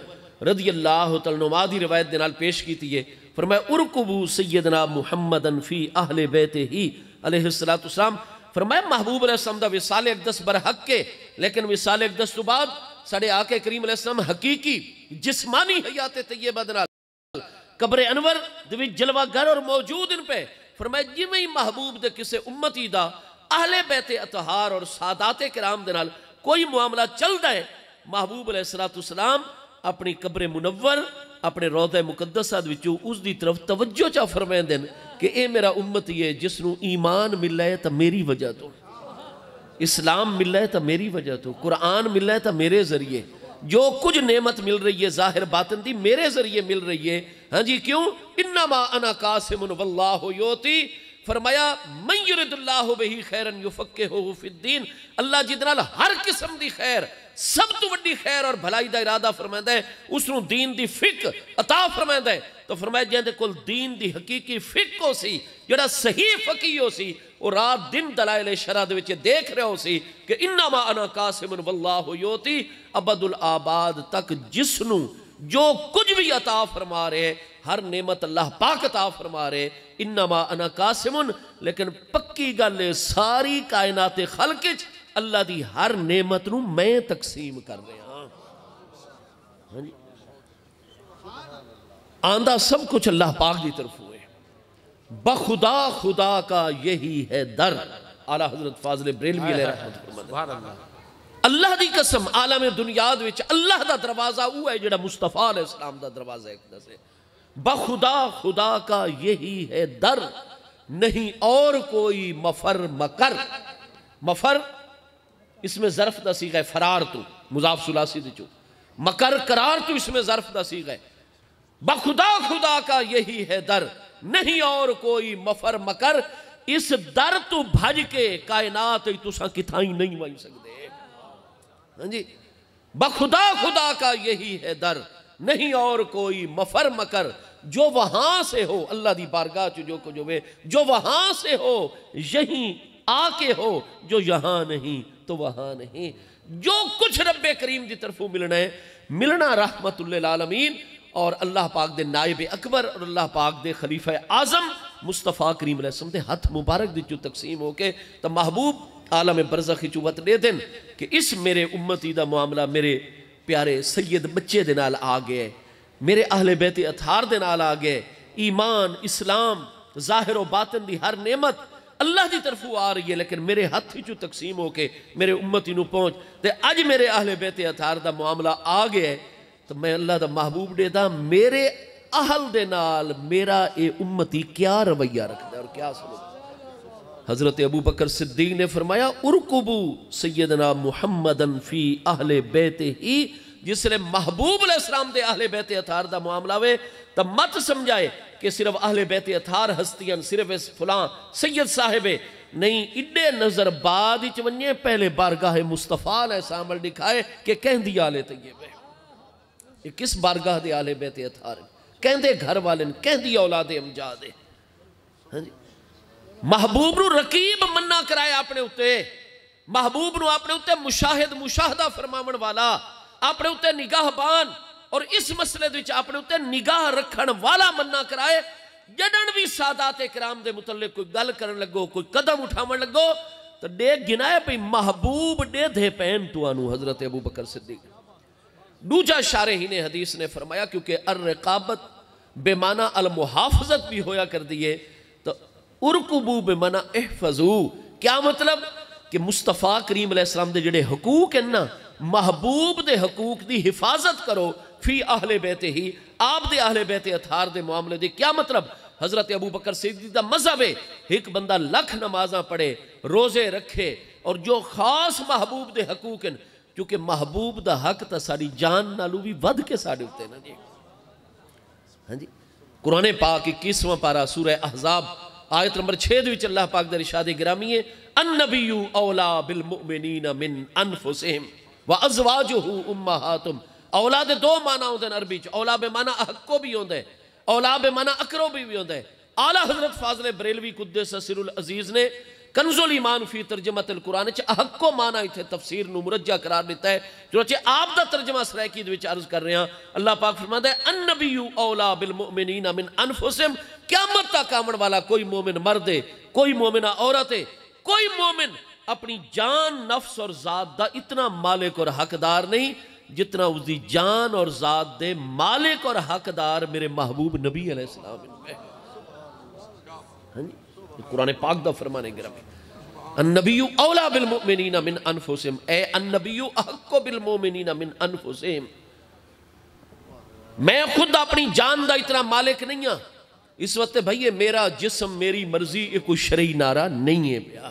رضی اللہ تعالیٰ عنہ دی روایت دنال پیش کی تھی، فرمایا ارکبو سیدنا محمدن فی اہل بیت ہی علیہ السلام، فرمایا محبوب علیہ السلام دا وصال اقدس برحق کے، لیکن وصال اقدس تو بعد ساڑھے آقا کریم علیہ السلام حقیقی جسمانی حیات طیبہ دنال قبر انور دوی جلوہ گر اور موجود ان پہ، فرمایا جی میں محبوب دے کسے امتی دا اہل بیت اطہار اور سادات کرام دنال کوئی معاملہ چل دائے، محبوب علیہ السلام اپنی قبر منور اپنے روضہ مقدسہ دوچو اس دی طرف توجہ چاہ فرمائیں دن کہ اے میرا امتی ہے جس نو ایمان مل رہے تا میری وجہ تو، اسلام مل رہے تا میری وجہ تو، قرآن مل رہے تا میرے ذریعے، جو کچھ نعمت مل رہی ہے ظاہر باطن دی میرے ذریعے مل رہی ہے، ہاں جی کیوں؟ انما انا قاسم واللہ یوتی، فرمایا من یرد اللہ بہی خیرن یفقہہ فی الدین، اللہ جدنال ہر قسم دی خیر، سب تو وڈی خیر اور بھلائی دا ارادہ فرمائندہ ہے، اس نو دین دی فقہ عطا فرمائندہ ہے، تو فرمایا جہاں دے کل دین دی حقیقی فقہ ہو سی، جڑا صحیح فقہ ہو سی، اور رات دن دلائل شرع دے وچے دیکھ رہے ہو سی کہ انما انا قاسم واللہ یوتی ابد الآباد تک، جس نو جو کچھ بھی عطا فرما رہے، ہر نعمت اللہ پاک عطا فرما رہے، انما انا قاسم، لیکن پکی گل ساری کائنات خلقچ اللہ دی ہر نعمت نو میں تقسیم کر رہے ہیں، آندہ سب کچھ اللہ پاک دی طرف ہوئے، بخدا خدا کا یہی ہے در، اعلیٰ حضرت فاضل بریلوی علیہ رحمت اللہ، اللہ دی قسم عالم دنیا دوچ اللہ دا دروازہ وہ ہے جڑا مصطفیٰ علیہ السلام دا دروازہ اقدس ہے، بخدا خدا کا یہی ہے در، نہیں اور کوئی مفر مکر، مفر اس میں ظرف دا صیغہ ہے، فرار تو مضاف ثلاثی دیچو، مکر قرار تو اس میں ظرف دا صیغہ ہے، بخدا خدا کا یہی ہے در، نہیں اور کوئی مفر مکر، اس در تو بھج کے کائنات تو ساں کتھائیں نہیں وائیں سکتے، جی بخدا خدا کا یہی ہے در، نہیں اور کوئی مفر مکر، جو وہاں سے ہو اللہ دی بارگاہ جو کچھ ہوئے، جو وہاں سے ہو یہیں آ کے ہو، جو یہاں نہیں تو وہاں نہیں، جو کچھ رب کریم دی طرفوں ملنا ہے، ملنا رحمت للعالمین اور اللہ پاک دے نائب اکبر اور اللہ پاک دے خلیفہ اعظم مصطفیٰ کریم علیہ السلام دے ہاتھ مبارک دی جو تقسیم ہو کے تو محبوب عالم برزخی چوبت دے دن کہ اس میرے امتی دا معاملہ میرے پیارے سید بچے دے نال آگئے، میرے اہل بیت اطہار دے نال آگئے، ایمان اسلام ظاہر و باطن دی ہر نعمت اللہ دی طرفوں آ رہی ہے، لیکن میرے ہاتھ ہی جو تقسیم ہو کے میرے امتی نو پہنچ تے اج میرے اہل بیت اطہار دا معاملہ آگئے، تو میں اللہ دا محبوب دے دا میرے اہل دے نال میرا اے امتی کیا رویہ رکھتا ہے اور کیا سلوک۔ حضرت ابو بکر صدیق نے فرمایا ارکبو سیدنا محمدن فی اہل بیت ہی، جس لئے محبوب علیہ السلام دے اہل بیت اطہار دا معاملہ ہوئے تو مت سمجھائے کہ صرف اہل بیت اطہار ہستیاں، صرف فلان سید صاحب، نہیں اڈے نظر بعد ونجے پہلے بارگاہ مصطفیٰ علیہ السلام دکھائے کہ کہن دی آلے طیب ہے. یہ کس بارگاہ دے آلے بیت اطہار کہن دے گھر والن کہن دی اولاد امجاد ہے. محبوب نو رقیب مننا کرائے اپنے اتے, محبوب نو اپنے اتے مشاہدہ فرماون والا, اپنے اتے نگاہ بان اور اس مسئلے دوچ اپنے اتے نگاہ رکھن والا مننا کرائے. جڑن بھی سادات کرام دے متعلق کوئی گل کرن لگو, کوئی قدم اٹھاون لگو تو دے گنائے پہ محبوب دے دے پین تو آنو حضرت ابو بکر صدیق. دوجہ شارحین حدیث نے فرمایا کیونکہ الرقابت بے معنی المحافظت بھی ہویا کر دیئے تو ارکبو بے معنی احفظو. کیا مطلب کہ مصطفیٰ کریم علیہ السلام دے جڑے حقوق ہیں نا, محبوب دے حقوق دی حفاظت کرو فی اہل بیت ہی, آپ دے اہل بیت اطہار دے معاملے دے. کیا مطلب؟ حضرت ابو بکر صدیق دا مذہب ہے ایک بندہ لکھ نمازاں پڑھے, روزے رکھے, اور جو خاص محبوب دے حقوق ہیں, کیونکہ محبوب دا حق تا ساری جان نالو بھی ود کے ساڑے ہوتے نا جی. ہاں جی, قرآن پاک 21واں پارہ سورہ احزاب آیت نمبر 6 دے وچ اللہ پاک دے ارشاد گرامی ہے النبی اولا بالمؤمنین من انفسہم وازواجہ امہاتہم. اولا دے دو معنی ہوندے ہیں عربی چ, اولا بے معنی احقو بھی ہوندے, اولا بے معنی اکرو بھی ہوندے. اعلیٰ حضرت فاضل بریلوی قدس سر العزیز نے کنز الایمان فی ترجمت القرآن چ احقو معنی ایتھے تفسیر نو مرجع قرار دیتا ہے. چنانچہ آپ دا ترجمہ سرائکی دے وچ عرض کر رہے ہیں, اللہ پاک فرماتا ہے النبی اولا بالمؤمنین من انفسہم. قیامت تک آمن والا کوئی مومن مرد ہے, کوئی مومنہ عورت ہے, کوئی مومن اپنی جان نفس اور ذات دا اتنا مالک اور حقدار نہیں جتنا اس دی جان اور ذات دے مالک اور حقدار میرے محبوب نبی علیہ السلام ہے. قرآن پاک دا فرمانے گرامی النبی اولا بالمؤمنین من انفسہم, اے النبی احق بالمؤمنین من انفسہم. میں خود اپنی جان دا اتنا مالک نہیں ہاں اس وقت بھئیے, میرا جسم میری مرضی یہ کوئی شرعی نعرہ نہیں ہے. بیا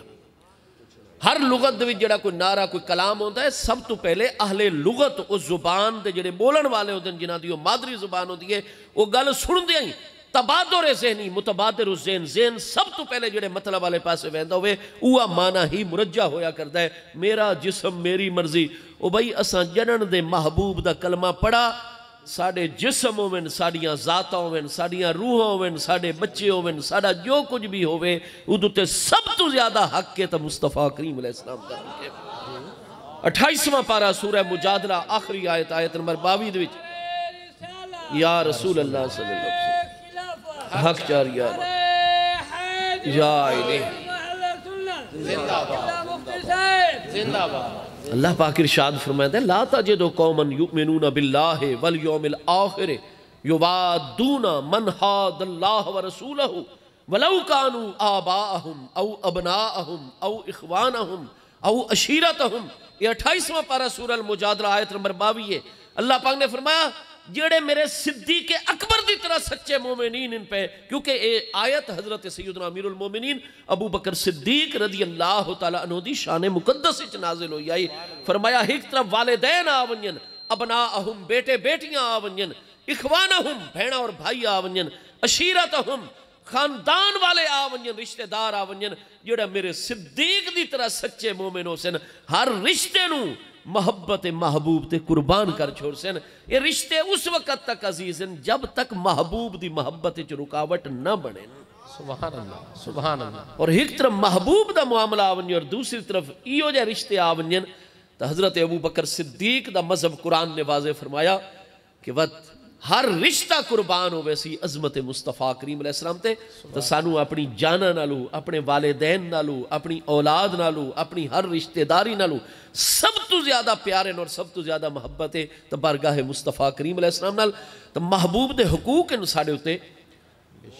ہر لغت دے جڑا کوئی نعرہ کوئی کلام ہوتا ہے, سب تو پہلے اہل لغت اس زبان دے جڑے بولن والے ہوتے ہیں جنہاں دی وہ مادری زبان ہوتی ہے, وہ گل سن دیں تبادر ذہنی متبادر الذہن, ذہن سب تو پہلے جڑے مطلب والے پاسے ویندا ہوئے اوہ معنی ہی مرجع ہویا کرتا ہے میرا جسم میری مرضی. او بھائی اساں جنن دے محبوب دا کلمہ پڑھا, ساڑے جسم ہوئن, ساڑیاں ذاتاں ہوئن, ساڑیاں روحاں ہوئن, ساڑے بچے ہوئن, ساڑا جو کچھ بھی ہوئے, ادھو تے سب تو زیادہ حق کے تا مصطفیٰ کریم علیہ السلام دا حق ہے. 28واں پارہ سورہ مجادلہ آخری آیت, آیت نمبر 22 دے وچ, یا رسول اللہ صلی اللہ علیہ وسلم حق چار یا الہ زندہ باد. اللہ پاک ارشاد فرماتا ہے لا تجدو قوما یؤمنون باللہ والیوم الآخر یوادون من حاد اللہ ورسولہ ولو کانوا آباءہم او ابناءہم او اخوانہم او عشیرتہم. یہ 28واں پارہ سورہ المجادلہ آیت نمبر 22 ہے. اللہ پاک نے فرمایا جڑے میرے صدیق اکبر دی طرح سچے مومنین ان پہ, کیونکہ اے آیت حضرت سیدنا امیر المومنین ابو بکر صدیق رضی اللہ تعالیٰ عنہ دی شان مقدس اچ نازل ہوئی آئی. فرمایا ایک طرف والدین آونین, ابناءہم بیٹے بیٹیاں آونین, اخوانہم بھیڑا اور بھائی آونین, عشیرتہم خاندان والے آونین, رشتہ دار آونین, جڑا میرے صدیق دی طرح سچے مومن ہو سن ہر رشتے نو محبت محبوب تے قربان کر چھوڑ سن. یہ رشتے اس وقت تک عزیز ہیں جب تک محبوب دی محبت چ رکاوٹ نہ بنے. سبحان اللہ سبحان اللہ. اور ایک طرف محبوب دا معاملہ آونی اور دوسری طرف ایو جا رشتے آونی. تو حضرت ابو بکر صدیق دا مذہب قرآن نے واضح فرمایا کہ وقت ہر رشتہ قربان ہو ویسی عظمت مصطفیٰ کریم علیہ السلام تے. تو سانو اپنی جانا نالو, اپنے والدین نالو, اپنی اولاد نالو, اپنی ہر رشتہ داری نالو سب تو زیادہ پیارے اور سب تو زیادہ محبت ہے تو بارگاہ مصطفیٰ کریم علیہ السلام نال. تو محبوب دے حقوق ہیں ساڑے ہوتے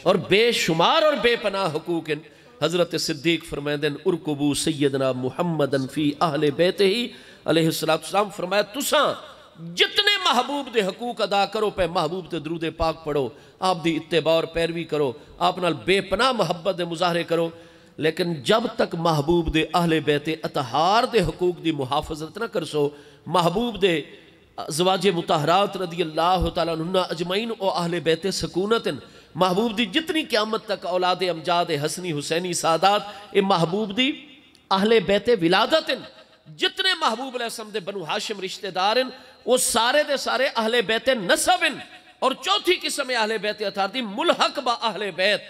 اور بے شمار اور بے پناہ حقوق ہیں. حضرت صدیق فرمائدن ارکبو سیدنا محمدن فی اہل بیت ہی علیہ السلام. فرمایا تساں جتنے محبوب دے حقوق ادا کرو پہ محبوب دے درود پاک پڑھو, آپ دی اتباع اور پیروی کرو, آپ نال بے پناہ محبت دے مظاہرے کرو, لیکن جب تک محبوب دے اہل بیت اطہار دے حقوق دی محافظت نہ کرسو, محبوب دے ازواج مطہرات رضی اللہ تعالیٰ عنہ اجمعین او اہل بیت سکونت محبوب دی جتنی قیامت تک اولاد امجاد حسنی حسینی سادات اے محبوب دی اہل بیت ولادت جتنے محبوب علیہ السلام دے بنو ہاشم رشتہ دار وہ سارے دے سارے اہل بیت نسب اور چوتھی قسم اہل بیت اطہار دی ملحق با اہل بیت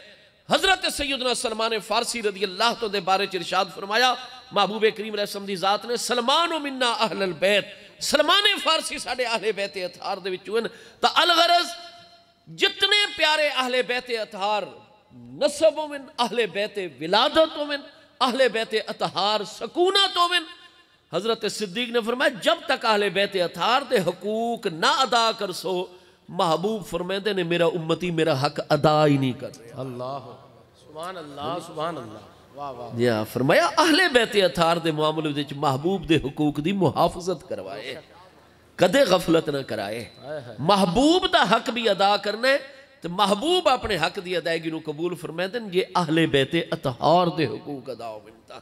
حضرت سیدنا سلمان فارسی رضی اللہ تو دے بارے چ ارشاد فرمایا محبوب کریم علیہ السلام دی ذات نے سلمان منا اہل البیت سلمان فارسی ساڑھے اہل بیت اطہار دے وچوئن تا الغرض جتنے پیارے اہل بیت اطہار نسبوں من اہل بیت ولادتوں من اہل بیت اطہار سکونتوں من حضرت صدیق نے فرمایا جب تک اہل بیت اطہار دے حقوق نہ ادا کر سو محبوب فرمیندے نے میرا امتی میرا حق ادا ہی نہیں کر رہا اللہ سبحان اللہ سبحان اللہ واہ واہ یا فرمایا اہل بیت اطہار دے معاملے وچ محبوب دے حقوق دی محافظت کروائے کدے غفلت نہ کرائے محبوب دا حق بھی ادا کرنا ہے تو محبوب اپنے حق دی ادائیگی نو قبول فرمیندے یہ اہل بیت اطہار دے حقوق ادا ہو منتا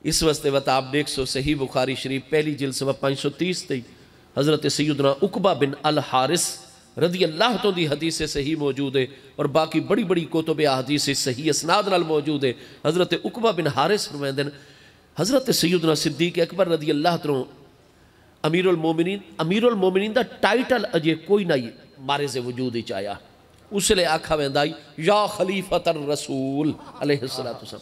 اس واسطے وقت آپ دیکھ سو صحیح بخاری شریف پہلی جلد صفحہ 530 تے حضرت سیدنا عقبہ بن الحارث رضی اللہ تو دی حدیث صحیح موجود ہے اور باقی بڑی بڑی کتب احادیث صحیح اسناد نال موجود ہے حضرت عقبہ بن حارث فرمائندے حضرت سیدنا صدیق اکبر رضی اللہ عنہ امیر المومنین دا ٹائٹل اجے کوئی نہ مارز وجود ہی چاہیا اس لئے آکھا ویندائی یا خلیفۃ الرسول علیہ السلام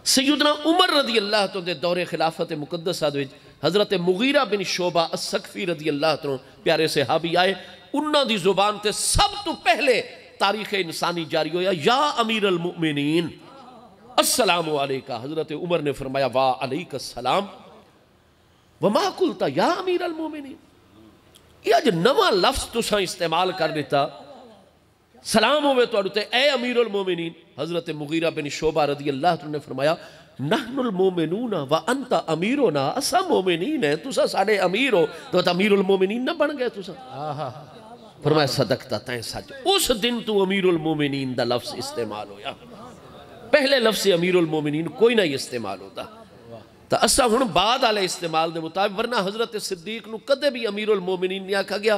سیدنا عمر رضی اللہ عنہ دے دور خلافت مقدسہ دے حضرت مغیرہ بن شعبہ السقفی رضی اللہ عنہ پیارے صحابی آئے انہاں دی زبان تے سب تو پہلے تاریخ انسانی جاری ہویا یا امیر المؤمنین السلام علیکہ حضرت عمر نے فرمایا وا علیکہ السلام وما قلتا یا امیر المؤمنین یہ جو نواں لفظ تساں استعمال کر دیتا سلام ہوئے تو اڑتے اے امیر المومنین حضرت مغیرہ بن شعبہ رضی اللہ عنہ نے فرمایا نحن المومنون وانت امیرنا اسا مومنین ہیں تسا ساڑے امیر ہو تو امیر المومنین نہ بن گئے تسا فرمایا صدقتا تائیں سچ اس دن تو امیر المومنین دا لفظ استعمال ہویا پہلے لفظ امیر المومنین کوئی نہ استعمال ہوتا تا اسا ہن بعد آلے استعمال دے مطابق ورنہ حضرت صدیق نو کدے بھی امیر المومنین نہیں آکھا گیا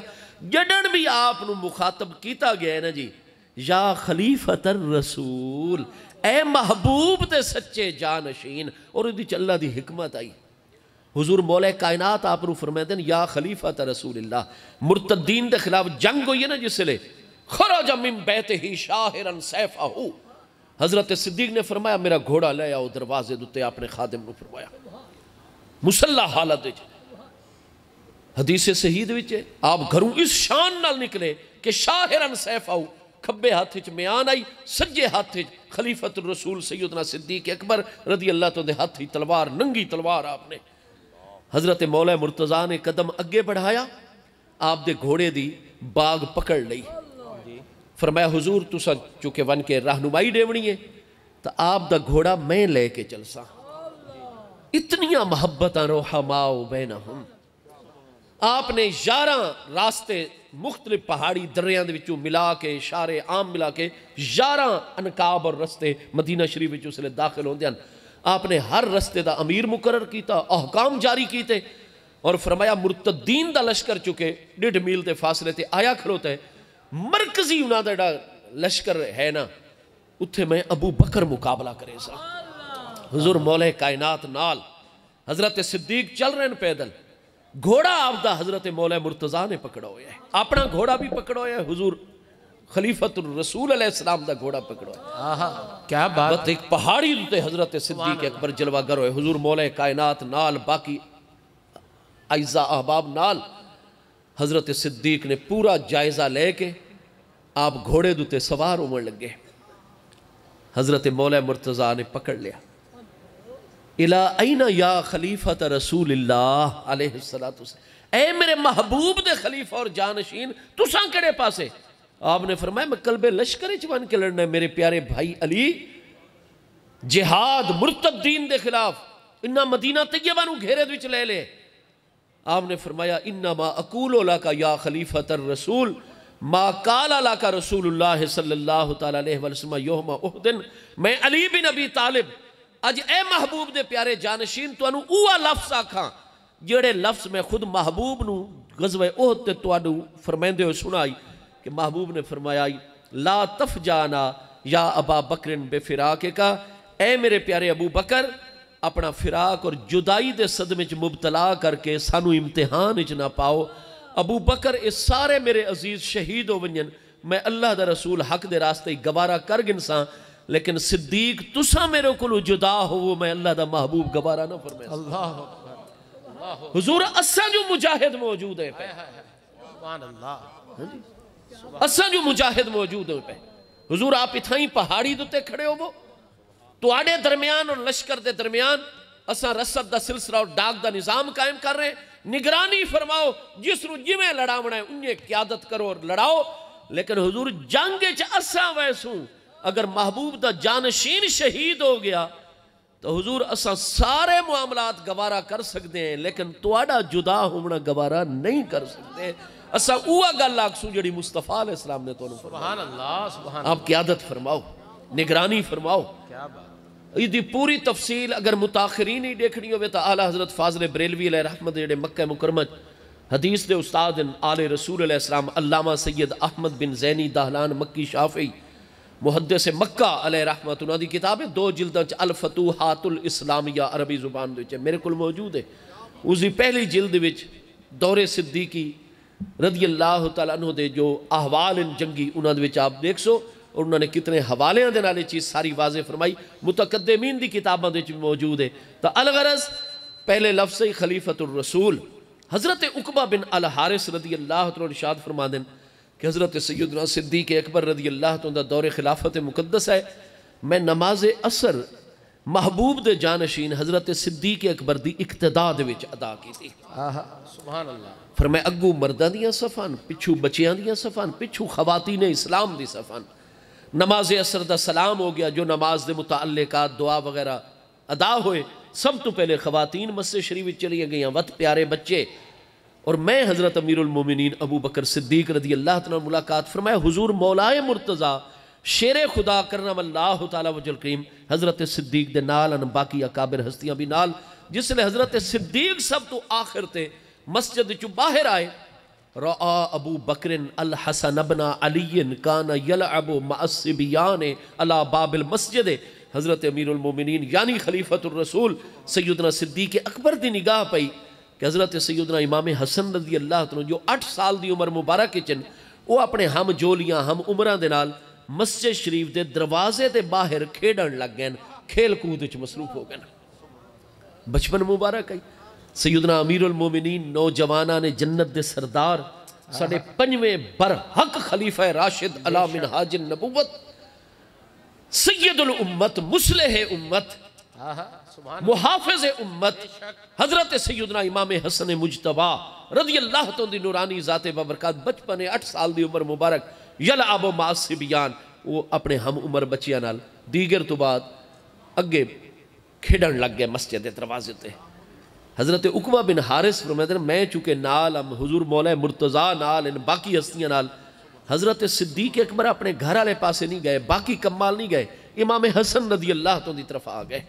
جڑن بھی آپ نو مخاطب کیتا گیا ہے نا جی یا خلیفۃ الرسول اے محبوب تے سچے جانشین اور ادھی اللہ دی حکمت آئی حضور مولا کائنات آپ نو فرمائے دیں یا خلیفۃ رسول اللہ مرتدین دے خلاف جنگ ہوئی ہے نا جس لئے خرج من بیتہی شاہرا سیفہ حضرت صدیق نے فرمایا میرا گھوڑا لے آؤ دروازے دوتے آپ نے خادم نے فرمایا مسلح حالت دے حدیث صحیح دے وچے آپ گھروں اس شان نال نکلے کہ شاہرن سیف آؤ کھبے ہاتھ وچ میان آئی سجے ہاتھ وچ خلیفۃ الرسول سیدنا صدیق اکبر رضی اللہ تو دے ہاتھ ہی تلوار ننگی تلوار آپ نے حضرت مولا مرتضیٰ نے قدم اگے بڑھایا آپ دے گھوڑے دی باغ پکڑ لئی فرمایا حضور تسا چونکہ ون کے رہنمائی ڈیونی ہے تو آپ دا گھوڑا میں لے کے چل سا اتنیاں محبتاں روحماؤ بینہم آپ نے 11 راستے مختلف پہاڑی دریاں دے وچوں ملا کے اشارے عام ملا کے 11 انکاب اور رستے مدینہ شریف وچوں سے داخل ہوندے ہیں آپ نے ہر رستے دا امیر مقرر کیتا احکام جاری کیتے اور فرمایا مرتدین دا لشکر چکے 1.5 میل دے فاصلے تے آیا کھلوتا ہے مرکزی انہاں دا لشکر ہے نا اتھے میں ابو بکر مقابلہ کرے سا حضور مولا کائنات نال حضرت صدیق چل رہے ہیں پیدل گھوڑا آپ دا حضرت مولا مرتضیٰ نے پکڑا ہویا ہے اپنا گھوڑا بھی پکڑا ہویا ہے حضور خلیفۃ الرسول علیہ السلام دا گھوڑا پکڑا ہویا ہے کیا بات ایک پہاڑی دوتے حضرت صدیق اکبر جلوہ گر ہوئے حضور مولا کائنات نال باقی اعزاء احباب نال حضرت صدیق نے پورا جائزہ لے کے آپ گھوڑے دوتے سوار عمر لگے حضرت مولا مرتضیٰ نے پکڑ لیا الہ این یا خلیفۃ رسول اللہ علیہ السلام اے میرے محبوب دے خلیفہ اور جانشین تساں کڑے پاسے آپ نے فرمایا میں قلب لشکر چوان کے لڑنا ہے میرے پیارے بھائی علی جہاد مرتدین دے خلاف انہا مدینہ طیبہ نو گھیرے دوچ لے لے آپ نے فرمایا انما اقولو لکا یا خلیفۃ الرسول ما قالا لکا رسول اللہ صلی اللہ تعالیٰ علیہ وسلم یوم احدن میں علی بن ابی طالب اج اے محبوب دے پیارے جانشین تو انو اوہ لفظ آکھاں جڑے لفظ میں خود محبوب نو غزوہ احد تے تو انو فرمیندے ہو سنائی کہ محبوب نے فرمایا لا تفجانا یا ابا بکر بفراق کا، اے میرے پیارے ابو بکر اپنا فراق اور جدائی دے صدمے چ مبتلا کر کے سانو امتحان اچ نہ پاؤ۔ ابو بکر اس سارے میرے عزیز شہید ہو ونجن، میں اللہ دا رسول حق دے راستے گوارا کر گنساں، لیکن صدیق تسا میرے کو جدا ہو میں اللہ دا محبوب گوارا نہ فرمائے۔ اللہ اکبر، حضور اساں جو مجاہد موجود ہے پہ، سبحان اللہ، اساں جو مجاہد موجود ہے پہ، حضور آپ اتھائیں پہاڑی دوتے کھڑے ہو وہ تو آڑے درمیان اور لشکر دے درمیان اساں رسد دا سلسلہ اور ڈاک دا نظام قائم کر رہے ہیں، نگرانی فرماؤ، جس رو جمیں لڑاونا ہے انہیں قیادت کرو اور لڑاؤ، لیکن حضور جنگ چ اساں ویسوں اگر محبوب دا جانشین شہید ہو گیا تو حضور اساں سارے معاملات گوارا کر سکتے ہیں، لیکن تواڈا جدا ہونا گوارا نہیں کر سکتے۔ اساں اوہ گل آکسوں جڑی مصطفیٰ علیہ السلام نے تو فرمایا، سبحان اللہ، سبحان اللہ، آپ قیادت فرماؤ، نگرانی فرماؤ۔ کیا بات، یہ دی پوری تفصیل اگر متاخرین ہی دیکھنی ہوئے تو اعلیٰ حضرت فاضل بریلوی علیہ رحمت جڑے مکہ مکرمہ حدیث دے استاد آل رسول علیہ السلام علامہ سید احمد بن زینی دہلان مکی شافعی محدث مکہ علیہ رحمت، انہوں دی کتاب ہے 2 جلداں چ الفتوحات الاسلامیہ عربی زبان دے میرے کل موجود ہے، اس دی پہلی جلد وچ دور صدیقی رضی اللہ تعالیٰ عنہ دے جو احوال جنگی انہوں دے وچ آپ دیکھ سو، اور انہوں نے کتنے حوالے دے نالے چیز ساری واضح فرمائی، متقدمین دی کتاباں دے وچ موجود ہے۔ تو الغرض پہلے لفظ خلیفۃ الرسول حضرت عقبہ بن الحارث رضی اللہ تعالیٰ ارشاد فرما دیں کہ حضرت سیدنا صدیق اکبر رضی اللہ تعالیٰ دور خلافت مقدس ہے، میں نماز عصر محبوب دے جانشین حضرت صدیق اکبر دی اقتداء دے وچ ادا کی تھی۔ سبحان اللہ، فرمایا اگو مردہ دیاں صفان، پچھو بچیاں دیاں صفان، پچھو خواتین اسلام دی صفان۔ نماز عصر دا سلام ہو گیا، جو نماز دے متعلقات دعا وغیرہ ادا ہوئے، سب تو پہلے خواتین مسجد شریف چلی گئیں، وقت پیارے بچے، اور میں حضرت امیر المومنین ابو بکر صدیق رضی اللہ تعالیٰ ملاقات۔ فرمایا حضور مولا مرتضیٰ شیر خدا کرم اللہ تعالیٰ وجل کریم حضرت صدیق دے نال ان باقی اکابر ہستیاں بھی نال، جس لئے حضرت صدیق سب تو آخر تے مسجد چو باہر آئے، رآ ابو بکر الحسن ابن علی کان یلعب مع الصبیان علی باب المسجد، حضرت امیر المومنین یعنی خلیفۃ الرسول سیدنا صدیق اکبر دی نگاہ پئی کہ حضرت سیدنا امام حسن رضی اللہ عنہ جو 8 سال دی عمر مبارک چن وہ اپنے ہم جولیاں ہم عمران دے نال مسجد شریف دے دروازے دے باہر کھیڑن لگ گئے، کھیل کود وچ مصروف ہو گئے۔ بچپن مبارک ہے سیدنا امیر المومنین نوجوانان جنت دے سردار ساڑھے 5ویں برحق خلیفہ راشد علی منہاج النبوت سید الامت مصلح امت محافظ امت حضرت سیدنا امام حسن مجتبی رضی اللہ تعالیٰ دی نورانی ذات بابرکات، بچپن 8 سال دی عمر مبارک یلعب مع الصبیان، وہ اپنے ہم عمر بچیاں نال دیگر تو بعد اگے کھیڑن لگ گئے مسجد دروازے تے۔ حضرت عقبہ بن حارث فرماتے ہیں میں چونکہ نال ہم حضور مولا مرتضیٰ نال ان باقی ہستیاں نال حضرت صدیق اکبر اپنے گھر والے پاسے نہیں گئے، باقی کمال نہیں گئے، امام حسن رضی اللہ تعالیٰ دی طرف آ گئے،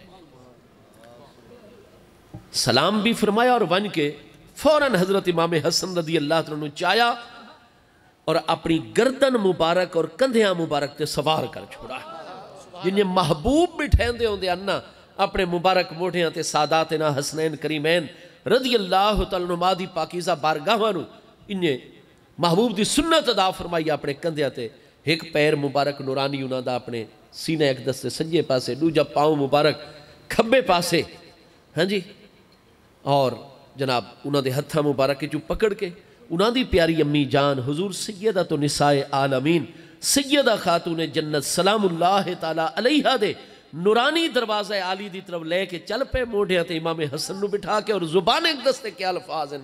سلام بھی فرمایا اور ون کے فوراً حضرت امام حسن رضی اللہ تعالیٰ نے چایا اور اپنی گردن مبارک اور کندھیاں مبارک تے سوار کر چھوڑا، جنہیں محبوب بٹھیں دے ہوں دے انہ اپنے مبارک موٹھیاں تے ساداتنا حسنین کریمین رضی اللہ تعالیٰ عنہ دی پاکیزہ بارگاہانو انہیں محبوب دی سنت ادا فرمائی اپنے کندھیاں تے، ایک پیر مبارک نورانی انہاں دا اپنے سینہ ایک دستے سنجے پاسے، دوجا پاؤں مبارک کھبے پاسے، ہاں جی، اور جناب انہاں دے ہتھا مبارک جو پکڑ کے انہاں دی پیاری امی جان حضور سیدہ تو نساء عالمین سیدہ خاتون جنت سلام اللہ تعالیٰ علیہ دے نورانی دروازہ عالی دی طرف لے کے چل پہ موڑھے تے امام حسن نو بٹھا کے اور زبان ایک دستے کیا الفاظ ہیں،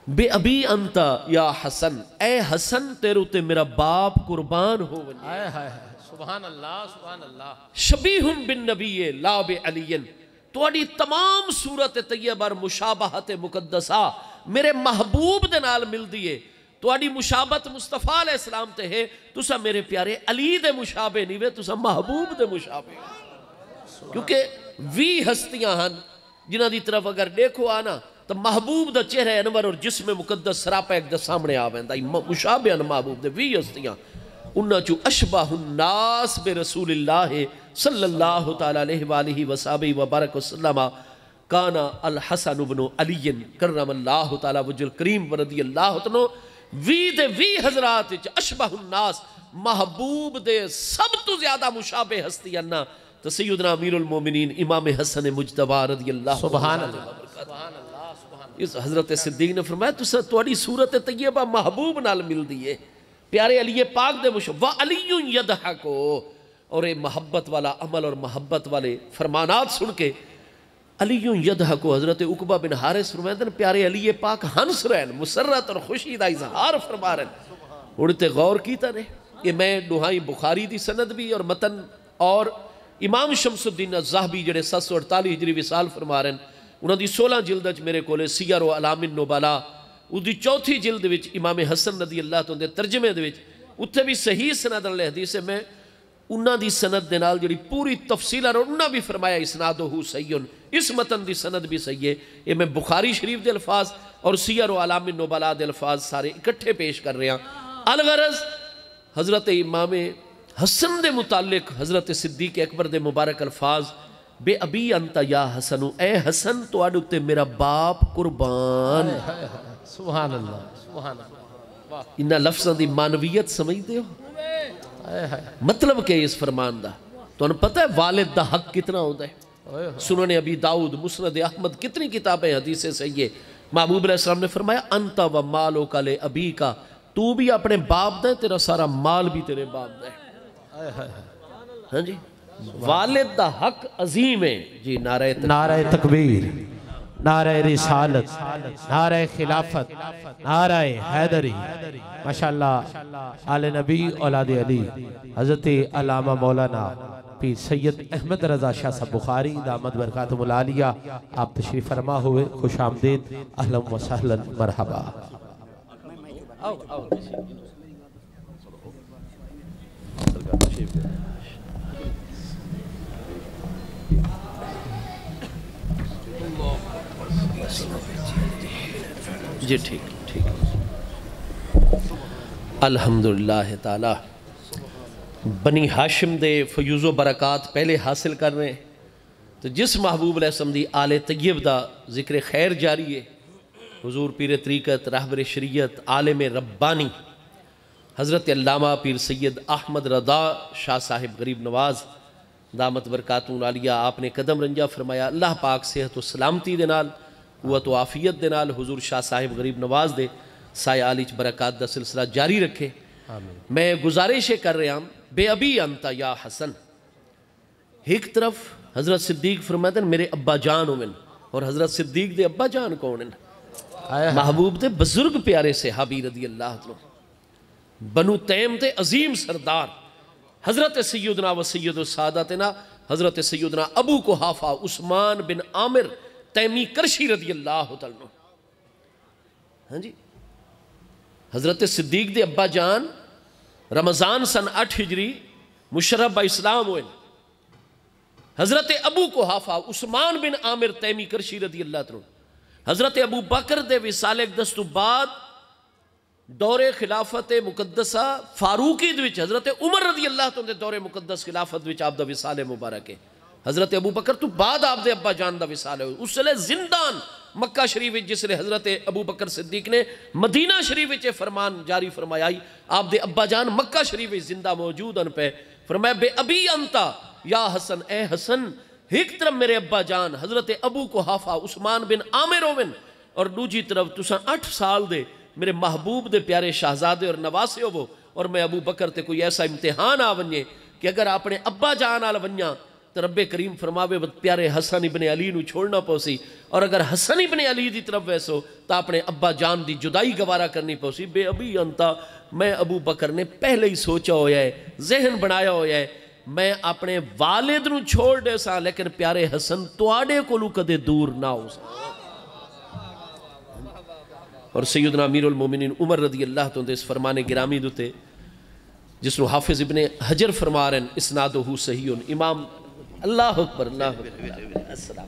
بے ابی انتا یا حسن، اے حسن تیرو تے میرا باپ قربان ہو ونی، سبحان اللہ، سبحان اللہ، شبیہم بن نبی لا بے علیین، توڑی تمام صورت طیبہ مشابہت مقدسہ میرے محبوب دے نال مل دیئے، توڑی مشابہت مصطفیٰ علیہ السلام تے ہے، تسا میرے پیارے علی دے مشابہ نہیں وے، تسا محبوب دے مشابہ، کیونکہ وی ہستیاں ہن جنہاں دی طرف اگر دیکھو آنا تو محبوب دا چہرہ انور اور جسم مقدس سراپا ایک دا سامنے آویندا مشابہن محبوب دے وی ہستیاں انہاں چو اشبہ الناس بے رسول اللہ صلی اللہ تعالیٰ علیہ وآلہ وصحبہ وبارک وسلم کانا الحسن بن علی کرم اللہ تعالیٰ وجہ الکریم ورضی اللہ تعالیٰ وی حضرات اشبہ الناس محبوب دے سب تو زیادہ مشابہ ہستی انہا تو سیدنا امیر المومنین امام حسن مجتبہ رضی اللہ سبحان اللہ اس حضرت صدیق نے فرمایا تُوڑی صورت طیبہ محبوب نال مل دیئے پیارے علی پاک دے مشابہ وَعَلِيٌّ يَدْحَكُ اور اے محبت والا عمل اور محبت والے فرمانات سن کے علیٌ یدحکو حضرت عقبہ بن حارث فرمائے پیارے علی پاک ہنس رہے ہیں مسرت اور خوشی دا اظہار فرما رہے ہیں اڑتے غور کیتا نے کہ میں دہائی بخاری دی سند بھی اور متن اور امام شمس الدین الزاہبی جڑے 748 ہجری وصال فرما رہے ہیں انہوں دی 16 جلد میرے کولے سیر و علام النبلاء اس دی 4تھی جلد وچ امام حسن رضی اللہ تو دے ترجمے دے وچ اتھے بھی صحیح سند علیہ حدیث میں انہاں دی سند دے نال جڑی پوری تفصیل اور انہاں بھی فرمایا اسنادہ سیون اس متن دی سند بھی صحیح ہے یہ میں بخاری شریف دے الفاظ اور سیر و علام النبلاء دے الفاظ سارے اکٹھے پیش کر رہے ہیں الغرض حضرت امام حسن دے متعلق حضرت صدیق اکبر دے مبارک الفاظ بے ابی انت یا حسن اے حسن تو آڈوتے میرا باپ قربان سبحان اللہ انہا لفظاں دی معنویت سمجھتے ہو مطلب کہ اس فرمان دا تو انہوں پتہ ہے والد دا حق کتنا ہوتا ہے سنن ابی داؤد مسند احمد کتنی کتابیں حدیثیں صحیح ہے محبوب علیہ السلام نے فرمایا انت و مالو کا لے ابی کا تو بھی اپنے باپ دے تیرا سارا مال بھی تیرے باپ دے ہاں جی والد دا حق عظیم ہے جی نعرہ تکبیر نعرہ رسالت نعرہ خلافت نعرہ حیدری ماشاءاللہ آل نبی اولاد علی حضرت علامہ مولانا پیر سید احمد رضا شاہ صاحب بخاری دامت برکاتم العالیہ آپ تشریف فرما ہوئے خوش آمدید اہلا و سہلا مرحبا جی ٹھیک الحمدللہ تعالی بنی ہاشم دے فیوز و برکات پہلے حاصل کر رہے ہیں تو جس محبوب علیہ السلام دی آل طیب دا ذکر خیر جاری ہے حضور پیر طریقت رہبر شریعت عالم ربانی حضرت علامہ پیر سید احمد رضا شاہ صاحب غریب نواز دامت برکاتوں العالیہ آپ نے قدم رنجا فرمایا اللہ پاک صحت و سلامتی دے نال قوت و عافیت دے نال حضور شاہ صاحب غریب نواز دے سایہ علیچ برکات دا سلسلہ جاری رکھے میں گزارشیں کر رہا ہوں بے ابی انتا یا حسن ایک طرف حضرت صدیق فرماتے ہیں میرے ابا جان ہوئن اور حضرت صدیق دے ابا جان کون ہیں محبوب دے بزرگ پیارے صحابی رضی اللہ عنہ بنو تیم دے عظیم سردار حضرت سیدنا و سید السادتنا حضرت سیدنا ابو قحافہ عثمان بن عامر تیمی کرشی رضی اللہ عنہ ہاں جی حضرت صدیق دے ابا جان رمضان سن 8 ہجری مشرف با اسلام ہوئے حضرت ابو قحافہ عثمان بن عامر تیمی کرشی رضی اللہ عنہ حضرت ابو بکر دے وصالک دستو بعد دور خلافت مقدسہ فاروقی دوچ حضرت عمر رضی اللہ عنہ دے دور مقدس خلافت دوچ آپ دا وصال مبارک ہے حضرت ابو بکر تو بعد آپ دے ابا جان دا وصال ہے اس لئے زندان مکہ شریف جس لئے حضرت ابو بکر صدیق نے مدینہ شریف فرمان جاری فرمایا آپ دے ابا جان مکہ شریف زندہ موجود ان پہ فرمایا بے ابی انتا یا حسن اے حسن ایک طرف میرے ابا جان حضرت ابو قحافہ عثمان بن عامر ہوئن اور دوجی طرف تساں 8 سال دے میرے محبوب دے پیارے شہزادے اور نواسے ہو اور میں ابو بکر تے کوئی ایسا امتحان آونیے کہ اگر اپنے ابا جان آل ونیا تو رب کریم فرماوے پیارے حسن ابن علی نو چھوڑنا پوسی اور اگر حسن ابن علی دی طرف ویسو تو اپنے ابا جان دی جدائی گوارا کرنی پوسی بے ابی انتا میں ابو بکر نے پہلے ہی سوچا ہویا ہے ذہن بنایا ہویا ہے میں اپنے والد نو چھوڑ دے سا لیکن پیارے حسن توڑے کو لو کدے دور نہ ہو سا اور سیدنا امیر المومنین عمر رضی اللہ تو اس فرمان گرامی دوتے جس نو حافظ ابن حجر فرما رہے ہیں اسنادہو صحیحن امام اللہ اکبر اللہ اکبر السلام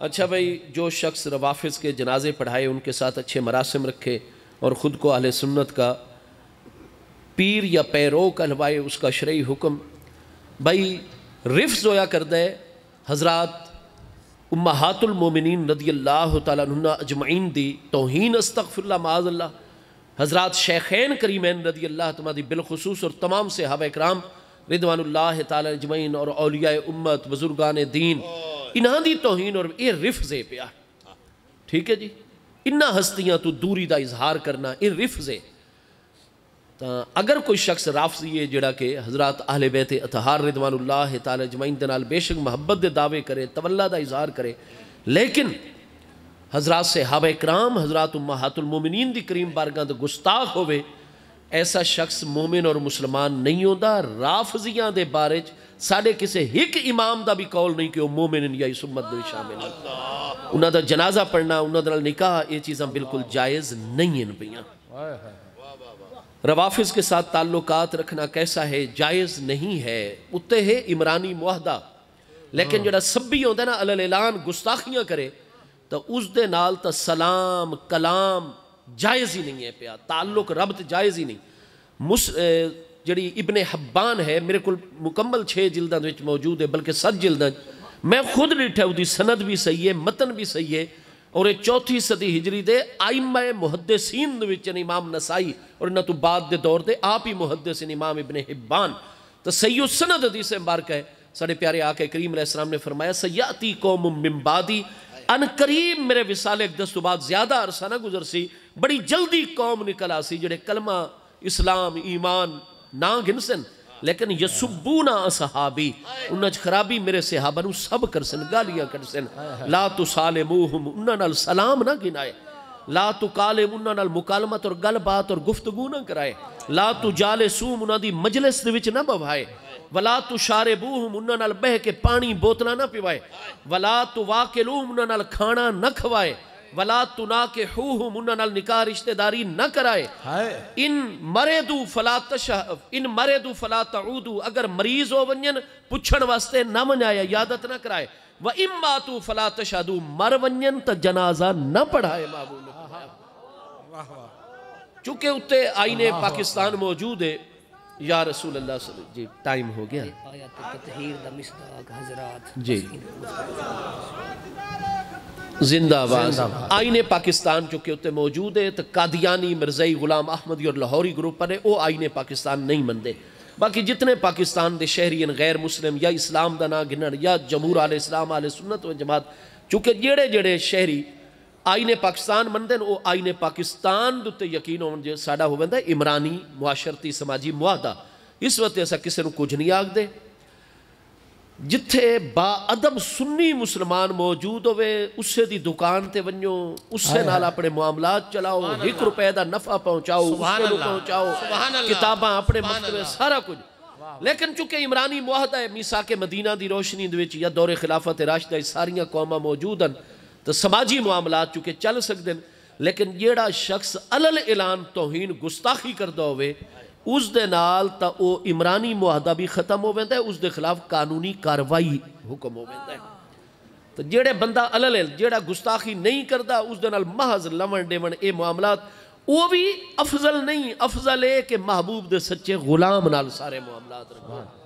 اچھا بھائی، جو شخص روافظ کے جنازے پڑھائے، ان کے ساتھ اچھے مراسم رکھے اور خود کو اہل سنت کا پیر یا پیرو کہلوائے، اس کا شرعی حکم؟ بھائی رفض ہویا کردہ ہے حضرات امہات المومنین رضی اللہ تعالیٰ عنہ اجمعین دی توہین، استغفر اللہ معاذ اللہ، حضرات شیخین کریمین رضی اللہ تعالیٰ دی بالخصوص اور تمام صحابہ کرام رضوان اللہ تعالیٰ اجمعین اور اولیاء امت بزرگان دین، انہاں دی توہین اور یہ رفض ہے پیا، ٹھیک ہے جی، انہاں ہستیاں تو دوری دا اظہار کرنا یہ رفض ہے۔ اگر کوئی شخص رافضی ہے جڑا کہ حضرات اہل بیت اطہار رضوان اللہ تعالیٰ اجمعین دے نال بے شک محبت دے دعوے کرے، تولا دا اظہار کرے، لیکن حضرات صحابہ کرام، حضرات امہات المومنین دی کریم بارگاہ دے گستاخ ہوئے، ایسا شخص مومن اور مسلمان نہیں ہوتا۔ رافضیاں دے بارے ساڑھے کسے ہک امام دا بھی قول نہیں کہ وہ مومن یا اس امت دے شامل ہیں۔ انہاں دا جنازہ پڑھنا، انہاں دا نکاح، یہ چیزاں بالکل جائز نہیں ہیں پیاں۔ روافظ کے ساتھ تعلقات رکھنا کیسا ہے؟ جائز نہیں ہے، اتے ہے عمرانی معاہدہ، لیکن جڑا سبی ہوتا ہے نا علی اعلان گستاخیاں کرے تو اس دے نال تا سلام کلام جائز ہی نہیں ہے پیا، تعلق ربط جائز ہی نہیں۔ جڑی ابن حبان ہے، میرے کل مکمل 6 جلداں وچ موجود ہے، بلکہ 7 جلداں، میں خود ڈٹھا دی سند بھی صحیح ہے، متن بھی صحیح ہے، اور 4 صدی ہجری دے آئمہ محدثین دے وچ امام نسائی اور انہاں تو بعد دے دور دے آپ ہی محدثین امام ابن حبان تو صحیح السند حدیث مبارکہ ہے۔ ساڑھے پیارے آقا کریم علیہ السلام نے فرمایا سیاتی قوم من بعدی، ان قریب میرے وصال اقدس تو بعد زیادہ عرصہ نہ گزر سی، بڑی جلدی قوم نکل آسی جڑے کلمہ اسلام ایمان نہ گنسن، لیکن یسبونا اصحابی، انہاں خرابی میرے صحابہ نو سب کرسن، گالیاں کرسن، لا تسالموہم، انہاں نال سلام نہ گنائے، لا تکالم، انہاں نال مکالمت اور گل بات اور گفتگو نہ کرائے، لا تجالسوم، انہاں دی مجلس دے وچ نہ بوائے، ولا تشاربوہم، انہاں نال بہ کے پانی بوتلہ نہ پیوائے، ولا تواکلوہم، انہاں نال کھانا نہ کھوائے، ولا تناکحوہم، انہاں نال نکاح رشتہ داری نہ کرائے، ان مردو فلا تعودو، اگر مریض ہو ونین پچھن واسطے نہ منائے، یادت نہ کرائے، وَإِن مَاتُوا فَلَا تَشْهَدُوا، مر ونین تا جنازہ نہ پڑھائے۔ محبوب نے فرمایا چونکہ اتے آئین پاکستان موجود ہے، یا رسول اللہ صلی اللہ علیہ وسلم، جی ٹائم ہو گیا آیت تطہیر دا مصداق حضرات، جی زندہ آواز آئین پاکستان چونکہ اتے موجود ہے، تو قادیانی، مرزائی، غلام احمدی اور لاہوری گروپ پر ہے، وہ آئین پاکستان نہیں مندے۔ باقی جتنے پاکستان دے شہرین غیر مسلم یا اسلام دا نا گنن یا جمہور علیہ اسلام علیہ سنت و جماعت، چونکہ جڑے جڑے شہری آئین پاکستان مندن، وہ آئین پاکستان دوتے یقین ہوں ساڑا ہو بندہ عمرانی معاشرتی سماجی معاہدہ، اس وقت ایسا کسی نے کچھ نہیں آگ دے۔ جتھے با ادب سنی مسلمان موجود ہوئے، اس سے دی دکان تے ونیو، اس سے نال اپنے معاملات چلاؤ، 1 روپے دا نفع پہنچاؤ، اس سے نو پہنچاؤ، کتاباں اپنے مکتبے سارا کچھ۔ لیکن چونکہ عمرانی معاہدہ ہے، میثاق مدینہ دی روشنی دے وچ یا دور خلافت راشدہ ساریاں قوماں موجود ہیں، تو سماجی معاملات چونکہ چل سکتے ہیں، لیکن جیڑا شخص علل اعلان توہین گستاخی کردہ ہوئے، اس دے نال تا او عمرانی معاہدہ بھی ختم ہو ویندا ہے، اس دے خلاف قانونی کاروائی حکم ہو ویندا ہے۔ تو جیڑے بندہ علل جیڑا گستاخی نہیں کردا، اس دے نال محض لمن ڈیون اے معاملات، وہ بھی افضل نہیں، افضل ہے کہ محبوب دے سچے غلام نال سارے معاملات رکھیں۔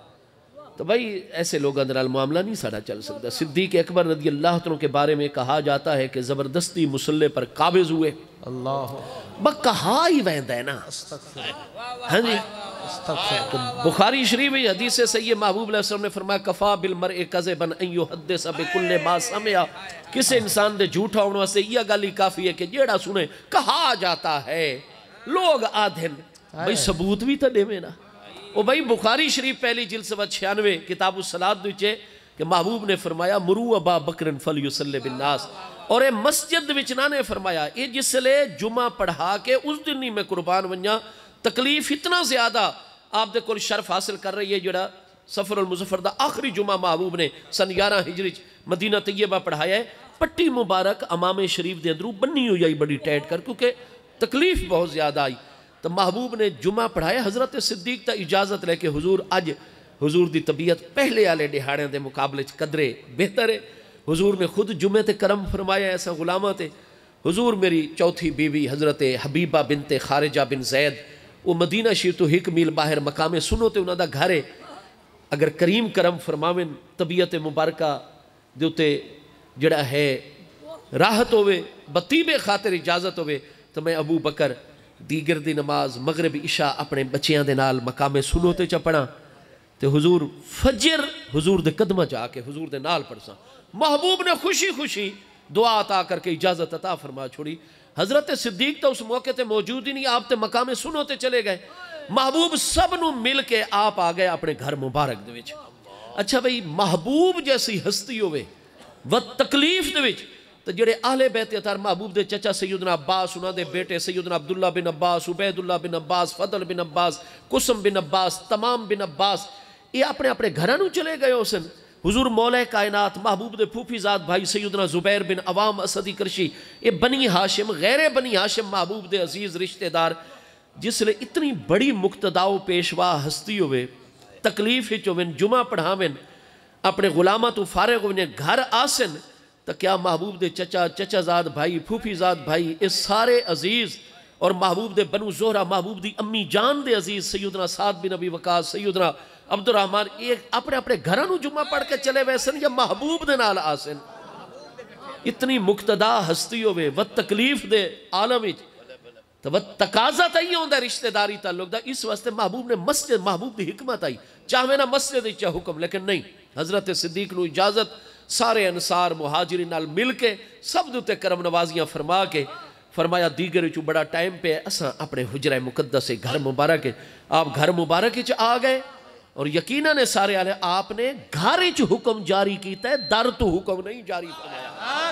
تو بھائی ایسے لوگوں دے نال معاملہ نہیں ساڑا چل سکتا۔ صدیق اکبر رضی اللہ عنہ کے بارے میں کہا جاتا ہے کہ زبردستی مسلح پر قابض ہوئے، اللہ کہا ہی ویندہ ہے نا، ہاں جی، بخاری شریف میں حدیث سید محبوب علیہ السلام نے فرمایا کفا بالمرء کذبا ان یحدث بکل ما سمع، کس انسان دے جھوٹا ہونے سے یہ گالی کافی ہے کہ جیڑا سنے کہا جاتا ہے، لوگ آدھن بھئی ثبوت بھی تا دے میں نا۔ وہ بھئی بخاری شریف پہلی جلد 96 کتاب الصلاۃ دوچے کہ محبوب نے فرمایا مرو ابا بکر فلیصلی بالناس، اور اے مسجد وچنا نے فرمایا اے جس لے جمعہ پڑھا کے اس دن ہی میں قربان ونیا، تکلیف اتنا زیادہ آپ دے کل شرف حاصل کر رہی ہے جڑا سفر المظفر دا آخری جمعہ محبوب نے سن 11 ہجری مدینہ طیبہ پڑھایا ہے، پٹی مبارک امام شریف دے اندرو بنی ہوئی آئی بڑی ٹیٹ کر، کیونکہ تکلیف بہت زیادہ آئی، تو محبوب نے جمعہ پڑھایا۔ حضرت صدیق تا اجازت لے کہ حضور اج حضور دی طبیعت پہلے آلے ڈیہاڑیں دے مقابلے قدرے بہتر ہے، حضور نے خود جمعے تے کرم فرمایا ایسا غلامہ تے حضور میری چوتھی بیوی حضرت حبیبہ بنت خارجہ بن زید وہ مدینہ شریف تو 1 میل باہر مقام سنو تے انہاں دا گھر ہے اگر کریم کرم فرماویں طبیعت مبارکہ دے اتے جڑا ہے راحت ہوئے بطیب خاطر اجازت ہوئے تو میں ابو بکر دیگر دی نماز مغرب عشاء اپنے بچیاں دے نال مقام سنو تے چپڑا تے حضور فجر حضور دے قدمہ جا کے حضور دے نال پڑھساں محبوب نے خوشی خوشی دعا عطا کر کے اجازت عطا فرما چھوڑی حضرت صدیق تو اس موقع تے موجود ہی نہیں آپ تے مقام سنو تے چلے گئے محبوب سب نو مل کے آپ آ گئے اپنے گھر مبارک دے وچ اچھا بھئی محبوب جیسی ہستی ہوئے و تکلیف دے وچ تو جڑے اہل بیت اطہار محبوب دے چچا سیدنا عباس انہاں دے بیٹے سیدنا عبداللہ بن عباس عبید اللہ بن عباس فضل بن عباس قسم بن عباس تمام بن عباس یہ اپنے اپنے گھرانوں چلے گئے ہو سن حضور مولا کائنات محبوب دے پھوپھی ذات بھائی سیدنا زبیر بن عوام اسدی کرشی یہ بنی ہاشم غیر بنی ہاشم محبوب دے عزیز رشتہ دار جس لئے اتنی بڑی مقتداؤ پیشوا ہستی ہوئے تکلیف ہی چوین جمعہ پڑھاویں اپنے غلامہ تو فارغ ہوئے گھر آسن تو کیا محبوب دے چچا زاد بھائی پھوپھی زاد بھائی اس سارے عزیز اور محبوب دے بنو زہرہ محبوب دی امی جان دے عزیز سیدنا سعد بن ابی وقاص سیدنا عبد الرحمن ایک اپنے اپنے گھرانوں جمعہ پڑھ کے چلے ویسن یا محبوب دے نال آسن اتنی مقتدا ہستی ہوئے و تکلیف دے عالم تو وہ تقاضہ تاہی ہوندہ رشتہ داری تعلق دا اس واسطے محبوب نے مسجد محبوب دی حکمت آئی چاہویں نا مسجد ہی چاہ حکم لیکن نہیں حضرت صدیق نو اجازت سارے انصار مہاجرین نال مل کے سب دوتے کرم نوازیاں فرما کے فرمایا دیگر چو بڑا ٹائم پہ اساں اپنے حجرہ مقدس گھر مبارک آپ گھر مبارک چ آ گئے اور یقیناً نے سارے آلے آپ نے گھر چ حکم جاری کیتا ہے در تو حکم نہیں جاری فرمایا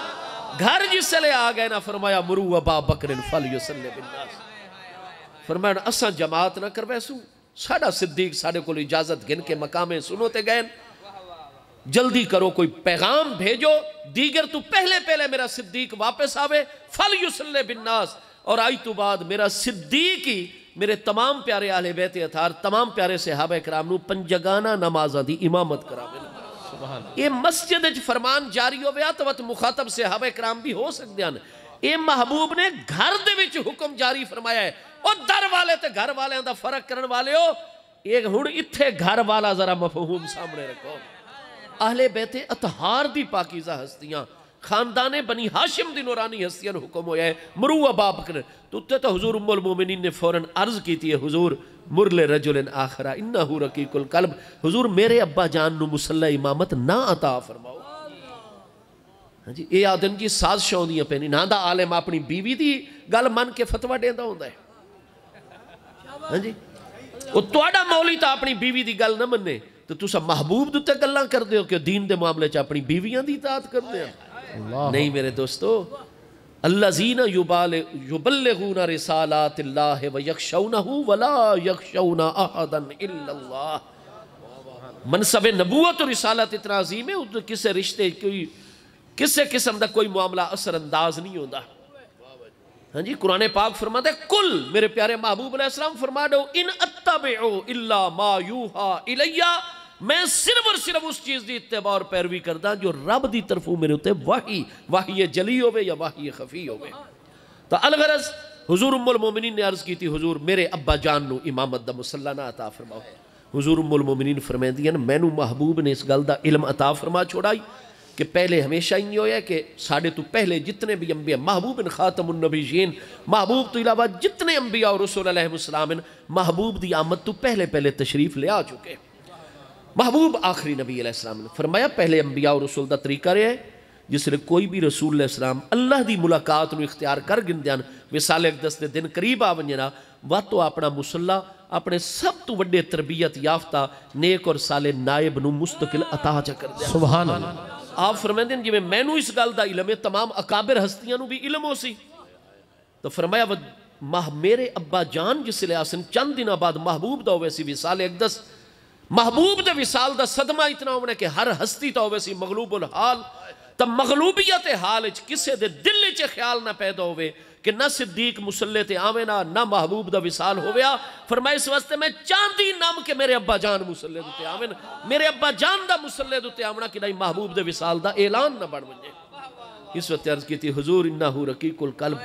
گھر جس سے لے آ گئے نا فرمایا مرو ابا بکر فلیسلی بالناس فرمایا اساں جماعت نہ کرویسو ساڑا صدیق ساڑے کو اجازت گن کے مقامیں سنوتے گئے جلدی کرو کوئی پیغام بھیجو دیگر تو پہلے میرا صدیق واپس آوے فلیسلی بالناس اور آئی تو بعد میرا صدیقی میرے تمام پیارے اہل بیت اطہار تمام پیارے صحابہ کرام نو پنجگانہ نمازہ دی امامت کرامے یہ مسجد فرمان جاری ہو گیا تو مخاطب صحابہ کرام بھی ہو سکتے ہیں یہ محبوب نے گھر دے وچ حکم جاری فرمایا ہے اور در والے تے گھر والے دا فرق کرن والے ہو ایک ہن اتھے گھر والا ذرا مفہوم سامنے رکھو اہل بیت اطہار دی پاکیزہ ہستیاں خاندان بنی ہاشم دی نورانی ہستیاں حکم ہویا ہے مرو ابا بکر تو حضور ام المومنین نے فوراً عرض کی تھی حضور مرل رجل آخرہ انہو رقیق القلب حضور میرے ابا جان نو مسلح امامت نہ عطا فرماؤ یہ آدن جی ساز شوندیاں پہنی نہ دا عالم اپنی بیوی دی گل من کے فتوہ دیندہ ہوندہ ہے وہ توڑا مولی تا اپنی بیوی دی گل نہ مننے تو تُسا محبوب دوتے گلہ کر دے ہو کہ دین دے معاملے چاہ اپنی بیویاں دی اطاعت کر دے نہیں میرے دوستو الذین یبلغون رسالات اللہ ویخشونہ ولا یخشون احدا الا اللہ منصب نبوت و رسالت اتنا عظیم ہے کسے رشتے کسے قسم دا کوئی معاملہ اثر انداز نہیں ہوتا ہاں جی قرآن پاک فرماتا ہے کل میرے پیارے محبوب علیہ السلام فرما دو ان اتبعو الا ما یوحا الیہ میں صرف اور صرف اس چیز دی اتباع اور پیروی کردہ جو رب دی طرفوں میرے ہوتے وحی جلی ہوئے یا وحی خفی ہوئے تو الغرض حضور ام المومنین نے عرض کی تھی حضور میرے ابا جان نو امامت دا مسلح نہ عطا فرماؤ حضور ام المومنین فرمائیں دیا میں نو محبوب نے اس گل دا علم عطا فرما چھوڑائی کہ پہلے ہمیشہ ہی ہویا ہے کہ ساڑھے تو پہلے جتنے بھی انبیاء محبوب خاتم النبیین محبوب تو علاوہ جتنے انبیاء اور رسول علیہ السلام محبوب دی آمد تو پہلے تشریف لے آ چکے محبوب آخری نبی علیہ السلام نے فرمایا پہلے انبیاء اور رسول دا طریقہ رہے جس لئے کوئی بھی رسول علیہ السلام اللہ دی ملاقات نو اختیار کر گندیان وصال اقدس دے دن قریب آونجنا واتو اپنا مسلح اپنے سب تو وڈے تربیت یافتہ نیک اور صالح نائب نو مستقل عطا چا کر دیا سبحان اللہ آپ فرمائیں دیں جی میں نو اس گل دا علم ہے تمام اکابر ہستیاں نو بھی علم ہو سی تو فرمایا میرے ابا جان جس لئے آسن چند دن بعد محبوب دا ہوئے سی وصال اقدس محبوب دے وصال دا صدمہ اتنا ہونے کہ ہر ہستی تا ہوئے سی مغلوب الحال تا مغلوبیت حال کسے دے دل چے خیال نہ پیدا ہوئے کہ نہ صدیق مسلح تے آوینا نہ محبوب دا وصال ہویا. فرمائے اس واسطے میں چاندی نام کہ میرے ابا جان مسلح دوتے آوینا, میرے ابا جان دا مسلح دوتے آونا کہ نہیں محبوب دے وصال دا اعلان نہ بڑھ منجے. اس وقت عرض کی تھی حضور انہو رقیق القلب,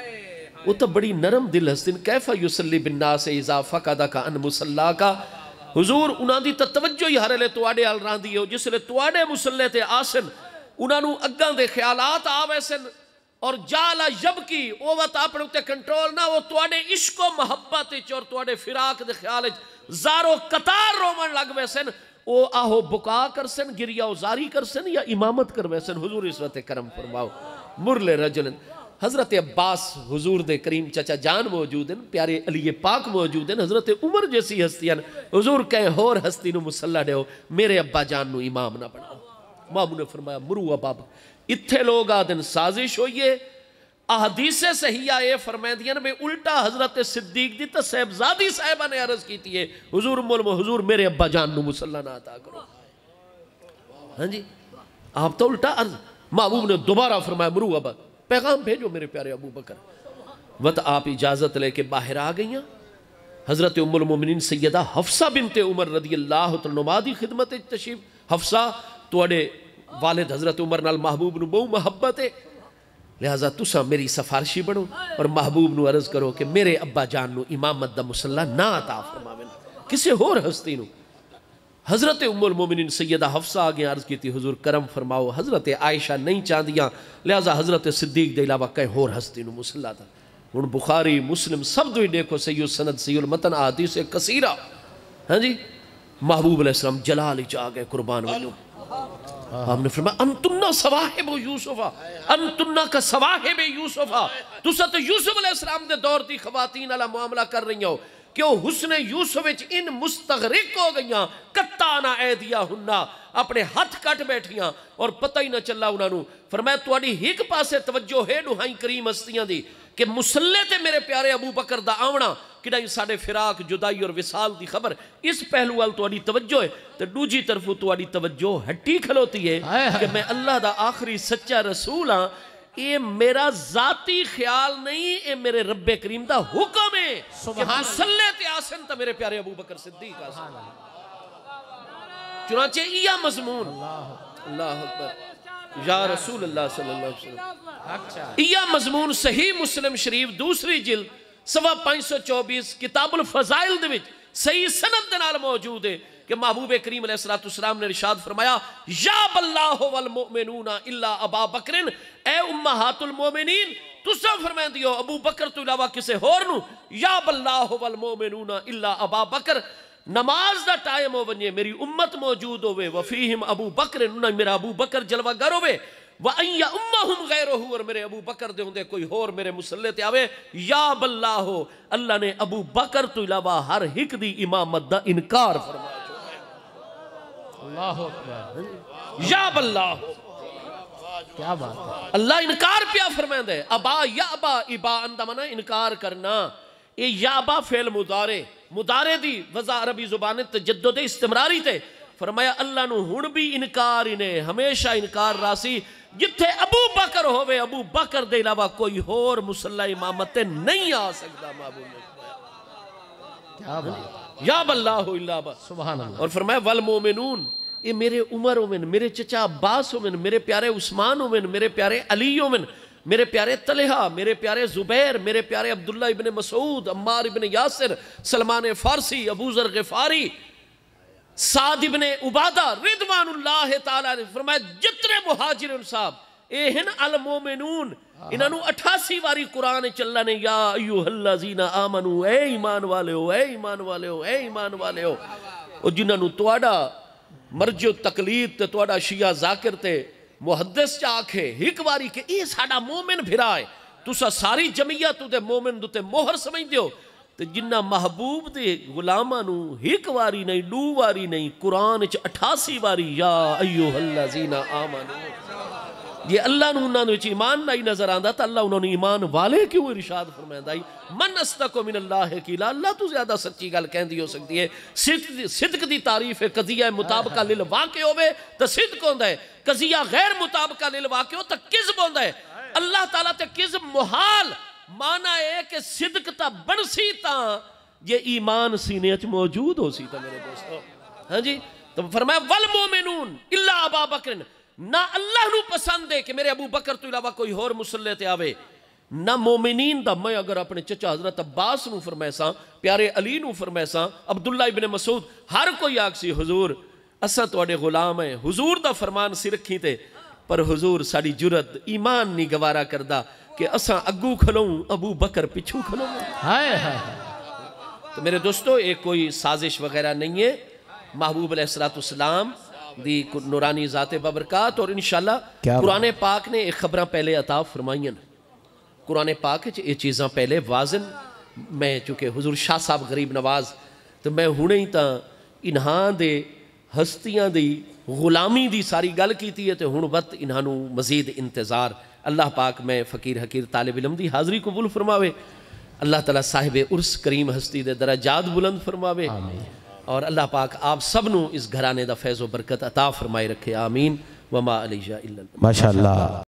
وہ تو بڑی نرم دل ہستن, کیفا یسلی بالناس اذا فقدہ کا ان مسلح کا. حضور انہاں دی توجہ ہی ہر لے تواڈے آل راندی ہو, جس لے تواڈے مسلح تے آسن انہاں نو اگاں دے خیالات آویسن اور جالا جب کی وہ وقت اپنے اتے کنٹرول نہ, وہ تواڈے عشق و محبت اور تواڈے فراق دے خیال زارو قطار رومن لگ ویسن, او آہو بکا کرسن, گریا و زاری کرسن یا امامت کر ویسن. حضور اس وقت کرم فرماؤ. مرل رجلن, حضرت عباس حضور دے کریم چچا جان موجود ہیں, پیارے علی پاک موجود ہیں, حضرت عمر جیسی ہستیاں, حضور کہیں ہور ہستی نو مسلح دے ہو, میرے ابا جان نو امام نہ بناؤ. مامو نے فرمایا مرو اباب, اتھے لوگ آدن سازش ہوئیے. احادیث صحیحہ یہ فرمائے دیا میں الٹا حضرت صدیق دی تا صاحبزادی صاحبہ نے عرض کی تھی, حضور مولم حضور میرے ابا جان نو مسلح نہ عطا کرو. ہاں جی, آپ تو الٹا عرض. محبوب نے دوبارہ فرمایا مرو ابا, پیغام بھیجو میرے پیارے ابو بکر. وقت آپ اجازت لے کے باہر آ گئیاں. حضرت ام المومنین سیدہ حفصہ بنت عمر رضی اللہ عنہا دی خدمت تشریف. حفصہ توڑے والد حضرت عمر نال محبوب نو بہو محبت ہے, لہذا تسا میری سفارشی بڑھو اور محبوب نو عرض کرو کہ میرے ابا جان نو امامت دا مسلح نہ عطا فرماویں کسے ہور ہستی نو. حضرت ام المومنین سیدہ حفصہ آگے عرض کی تھی حضور کرم فرماؤ, حضرت عائشہ نہیں چاندیاں, لہذا حضرت صدیق دے علاوہ کہیں ہور ہستی نو مسلح تھا. ان بخاری مسلم سب دوئی دیکھو سیو سند سیو المتن حدیث کثیرہ. ہاں جی, محبوب علیہ السلام جلال چاہ گئے قربان ونو. ہم نے فرمایا انتنا سواہب یوسفہ, انتنا کا سواہب یوسفہ, تو ساتھ یوسف علیہ السلام دے دور دی خواتین علیہ معاملہ کر رہی ہو کہ وہ حسن یوسف ان مستغرق ہو گئیاں, کتانا ایدیا ہننا, اپنے ہاتھ کٹ بیٹھیاں اور پتہ ہی نہ چلا انہاں نو. فرمایا تواڈی ایک پاسے توجہ ہے ڈوہائیں کریم ہستیاں دی کہ مسلح تے میرے پیارے ابو بکر دا آونا کہ نہیں ساڑے فراق جدائی اور وصال دی خبر, اس پہلو وال تواڈی توجہ ہے. تو دوجی طرف تواڈی توجہ ہٹی کھلوتی ہے کہ میں اللہ دا آخری سچا رسول ہاں, یہ میرا ذاتی خیال نہیں, یہ میرے رب کریم دا حکم ہے کہ مسلح تے آسن تا میرے پیارے ابو بکر صدیق آسن. چنانچہ یہ مضمون, اللہ اکبر یا رسول اللہ صلی اللہ علیہ وسلم, یہ مضمون صحیح مسلم شریف دوسری جلد سوا 524 کتاب الفضائل دے وچ صحیح سند دے نال موجود ہے کہ محبوب کریم علیہ السلام نے ارشاد فرمایا یا باللہ والمؤمنون الا ابا بکر, اے امہات المومنین تسا فرمائیں دیو ابو بکر تو علاوہ کسے ہور نو, یا باللہ والمؤمنون الا ابا بکر. نماز دا ٹائم ہو ونجے میری امت موجود ہوئے, وفیہم ابو بکر, انہوں میرا ابو بکر جلوہ گر ہوئے, وَأَنْ يَأُمَّهُمْ غَيْرُهُ, اور میرے ابو بکر دے ہوندے کوئی اور میرے مسلح تے آوے. یا باللہ, اللہ نے ابو بکر تو علاوہ ہر ہک دی امامت دا انکار فرمایا. اللہ اکبر, یا باللہ, کیا بات ہے, اللہ انکار پیا فرمائیں دے. ابا یا ابا, ابا اندمنا انکار کرنا, یہ یا ابا فعل مدارے دی وضع عربی زبان تجدد استمراری تے. فرمایا اللہ نو ہن بھی انکار انہیں ہمیشہ انکار راسی, جتھے ابو بکر ہوئے ابو بکر دے علاوہ کوئی اور مسلح امامت نہیں آ سکتا. محبوب نے کیا بات, یا باللہ الا ابا, سبحان اللہ. اور فرمایا والمومنون, یہ میرے عمر ہومن, میرے چچا عباس ہومن, میرے پیارے عثمان ہومن, میرے پیارے علی ہومن, میرے پیارے طلحہ, میرے پیارے زبیر, میرے پیارے عبداللہ ابن مسعود, عمار ابن یاسر, سلمان فارسی, ابو ذر غفاری, سعد ابن عبادہ رضوان اللہ تعالیٰ نے فرمایا جتنے مہاجرین صاحب اے ہن المومنون, انہاں نو 88 واری قرآن چلنا نے یا ایوہ الذین آمنو, اے ایمان والے ہو, اے ایمان والے ہو, اے ایمان والے ہو. اور جنہاں نو تواڈا مرجو تقلید تے تواڈا شیعہ ذاکر تے محدث چا آکھے ہک واری کہ اے ساڈا مومن بھرا ہے, تسا ساری جمعیت تے مومن دے موہر سمجھ دیو. تے جنہ محبوب دے غلامہ نو ہک واری نہیں, دو واری نہیں, قرآن 88 واری یا ایوہ الذین آمنو. یہ اللہ نو انہاں نو ایمان نہیں نظر آندہ تا اللہ انہوں نے ایمان والے کیوں ارشاد فرمائندہ ہی من استقو من اللہ کیلا, اللہ تو زیادہ سچی گل کہندی ہو سکتی ہے. صدق دی تعریف ہے قضیہ مطابقہ للواقع ہوئے تو صدق ہوندہ ہے, قضیہ غیر مطابقہ للواقع تو کذب ہوندہ ہے اللہ تعالیٰ تے کذب محال مانا ہے کہ صدق تا بن سی تا یہ ایمان سینے اچ موجود ہو سی تا میرے دوستو ہاں جی تو فرمایا والمومنون الا ابا بکر نہ اللہ نو پسند ہے کہ میرے ابو بکر تو علاوہ کوئی اور مسلح تے آوے نہ مومنین دا میں اگر اپنے چچا حضرت عباس نو فرمائے ساں پیارے علی نو فرمائے ساں عبداللہ ابن مسعود ہر کوئی آکسی حضور اساں توڑے غلام ہیں حضور دا فرمان سی رکھی تے پر حضور ساڑی جرت ایمان نہیں گوارا کردہ کہ اساں اگو کھلوں ابو بکر پچھو کھلوں تو میرے دوستو ایک کوئی سازش وغیرہ نہیں ہے محبوب علیہ السلام دی نورانی ذات ببرکات اور انشاءاللہ قرآن پاک نے ایک خبرہ پہلے عطا فرمائیں قرآن پاک یہ چیزاں پہلے واضن میں چونکہ حضور شاہ صاحب غریب نواز تو میں ہونے ہی تا انہاں دے ہستیاں دی غلامی دی ساری گل کی تھی تو ہون وقت انہانو مزید انتظار اللہ پاک میں فقیر حقیر طالب علم دی حاضری قبول فرماوے اللہ تعالیٰ صاحب عرس کریم ہستی دے درجات بلند فرماوے اور اللہ پاک آپ سب نو اس گھرانے دا فیض و برکت عطا فرمائے رکھے آمین وما علیہ الا اللہ ماشاءاللہ